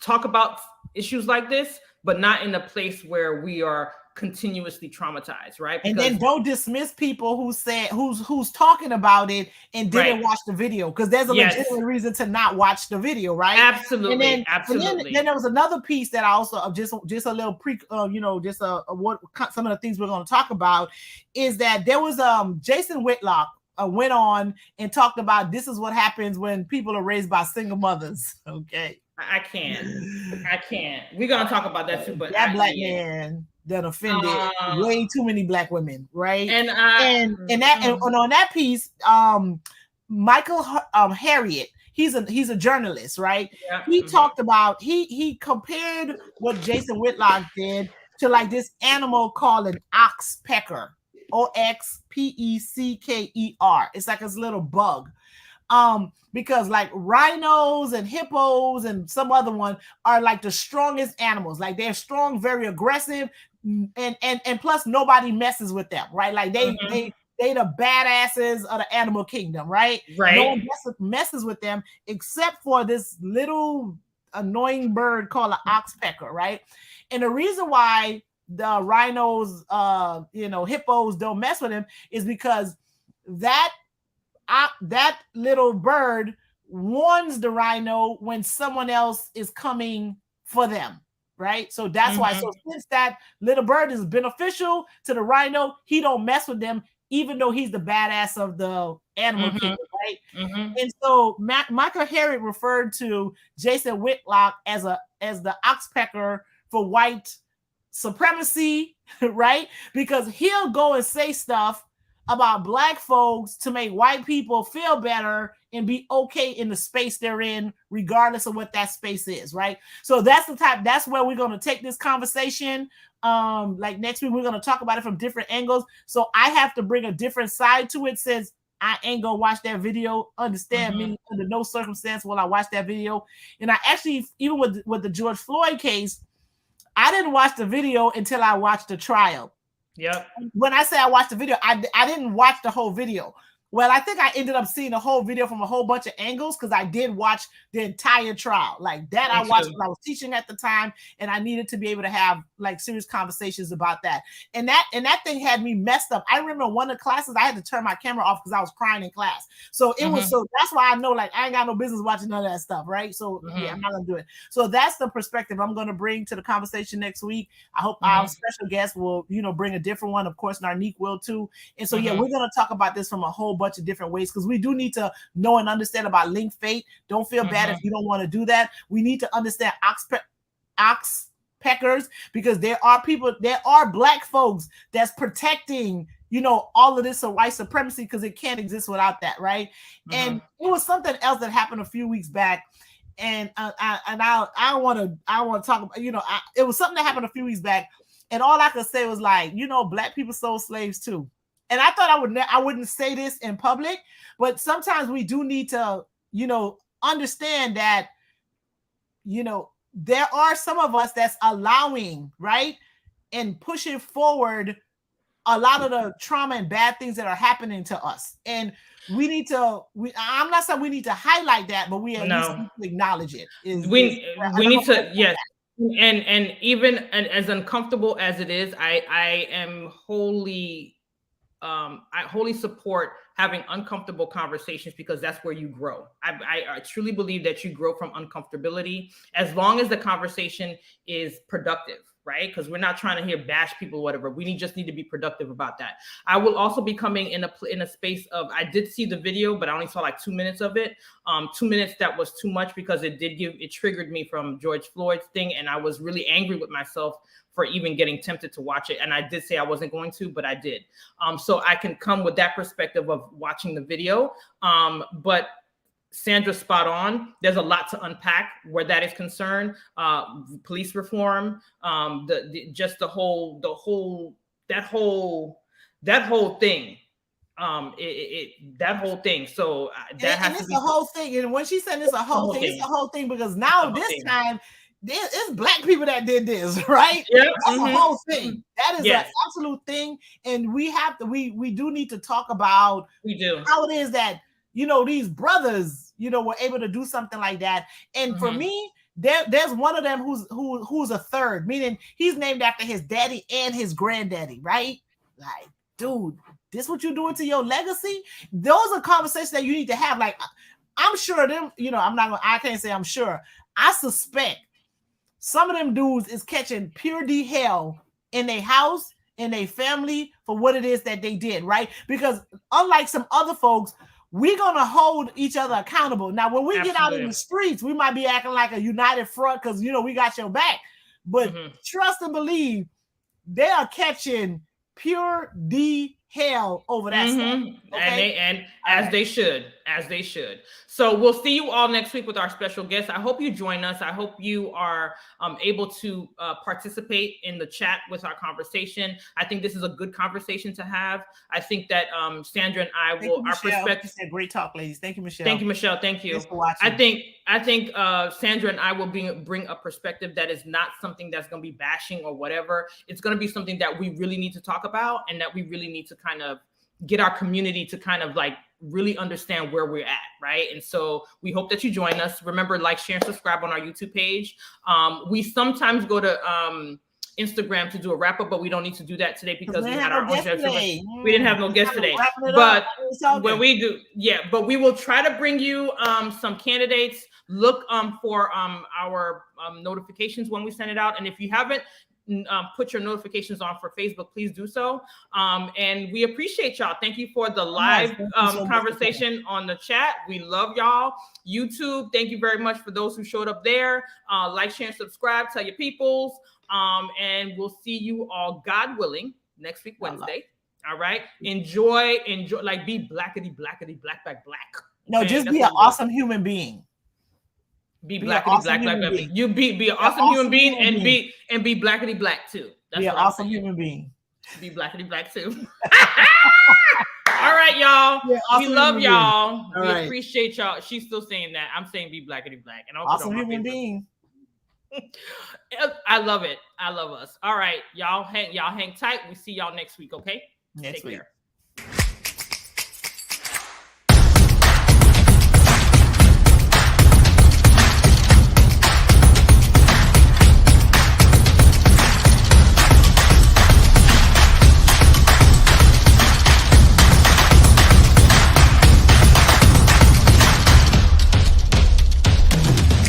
talk about issues like this, but not in a place where we are continuously traumatized, right? And then don't dismiss people who's talking about it and didn't watch the video, because there's a legitimate reason to not watch the video, right? Absolutely. And then there was another piece that I also just a little what some of the things we're going to talk about is that there was Jason Whitlock went on and talked about this is what happens when people are raised by single mothers. Okay. I can't. We're gonna talk about that too, but that black man that offended way too many black women, right? And on that piece, Michael Harriet, he's a journalist, right? Yeah. He talked about he compared what Jason Whitlock did to like this animal called an oxpecker, OXPECKER. It's like this little bug. Because like rhinos and hippos and some other one are like the strongest animals. Like they're strong, very aggressive, and plus nobody messes with them, right? Like they the badasses of the animal kingdom, right? Right. No one messes with them except for this little annoying bird called an oxpecker, right? And the reason why the rhinos, hippos don't mess with him is because that little bird warns the rhino when someone else is coming for them, right? So that's why. So since that little bird is beneficial to the rhino, he don't mess with them, even though he's the badass of the animal kingdom, right? And so Michael Harriet referred to Jason Whitlock as the oxpecker for white supremacy, right? Because he'll go and say stuff about black folks to make white people feel better and be okay in the space they're in, regardless of what that space is, right? So that's where we're going to take this conversation. Like next week, we're going to talk about it from different angles. So I have to bring a different side to it, since I ain't going to watch that video. Understand me, under no circumstance will I watch that video. And I actually, even with the George Floyd case, I didn't watch the video until I watched the trial. Yep. When I say I watched the video, I didn't watch the whole video. Well, I think I ended up seeing the whole video from a whole bunch of angles because I did watch the entire trial. Like that, I watched when I was teaching at the time, and I needed to be able to have like serious conversations about that. And that thing had me messed up. I remember one of the classes I had to turn my camera off because I was crying in class. So it was that's why I know like I ain't got no business watching none of that stuff, right? So yeah, I'm not gonna do it. So that's the perspective I'm gonna bring to the conversation next week. I hope our special guest will, bring a different one. Of course, Narnique will too. And so yeah, we're gonna talk about this from a whole bunch of different ways because we do need to know and understand about link fate. Don't feel bad if you don't want to do that. We need to understand ox peckers because there are black folks that's protecting all of this white supremacy because it can't exist without that, right? And it was something else that happened a few weeks back, and I want to talk about it was something that happened a few weeks back, and all I could say was like black people sold slaves too. And I thought I wouldn't say this in public, but sometimes we do need to, understand that, there are some of us that's allowing, right, and pushing forward a lot of the trauma and bad things that are happening to us. And we need to, I'm not saying we need to highlight that, but we at least need to acknowledge it. We need to, yes. And even as uncomfortable as it is, I am wholly I wholly support having uncomfortable conversations because that's where you grow. I truly believe that you grow from uncomfortability as long as the conversation is productive, right? Because we're not trying to hear bash people, whatever. We just need to be productive about that. I will also be coming in a space of, I did see the video, but I only saw like 2 minutes of it. 2 minutes, that was too much because it triggered me from George Floyd's thing. And I was really angry with myself for even getting tempted to watch it. And I did say I wasn't going to, but I did. So I can come with that perspective of watching the video. But Sandra's spot on. There's a lot to unpack where that is concerned. Police reform, that whole thing. That whole thing. So that has to be the whole thing. And when she said it's a whole thing, it's the whole thing because now this time it's black people that did this, right? Yeah, that's the whole thing. That is an absolute thing, and we do need to talk about how it is that these brothers were able to do something like that. And for me, there's one of them who's a third, meaning he's named after his daddy and his granddaddy, right? Like, dude, this what you're doing to your legacy? Those are conversations that you need to have. Like, I'm sure them, I can't say I'm sure. I suspect some of them dudes is catching pure D hell in their house, in their family for what it is that they did, right? Because unlike some other folks, we're going to hold each other accountable. Now, when we get out in the streets, we might be acting like a united front because, we got your back. But trust and believe, they are catching pure D hell over that stuff. Okay? And as they should. So we'll see you all next week with our special guest. I hope you join us. I hope you are able to participate in the chat with our conversation. I think this is a good conversation to have. I think that Sandra and I will, our perspective. Great talk, ladies. Thank you, Michelle. Thank you, Michelle. Thank you. Thanks for watching. I think Sandra and I will bring a perspective that is not something that's going to be bashing or whatever. It's going to be something that we really need to talk about and that we really need to kind of get our community to kind of like really understand where we're at, right? And so we hope that you join us. Remember, like, share, and subscribe on our YouTube page. We sometimes go to Instagram to do a wrap up, but we don't need to do that today because we had our own show. We didn't have no guest today. But when we do, but we will try to bring you some candidates. Look for our notifications when we send it out. And if you haven't put your notifications on for Facebook, please do so. And we appreciate y'all. Thank you for the live conversation on the chat. We love y'all. YouTube, thank you very much for those who showed up there. Like, share, and subscribe. Tell your peoples. And we'll see you all, God willing, next week, Wednesday. All right. Enjoy, like, be blackety, black. No, man, just be an awesome human being. Be blackety black. You be an awesome human being and be blackety black too. That's be an awesome human being. Be blackety black too. All right, y'all. We love y'all. We appreciate y'all. She's still saying that. I'm saying be blackety black. And awesome human being. I love it. I love us. All right, y'all hang tight. We see y'all next week. Okay. Next week. Care.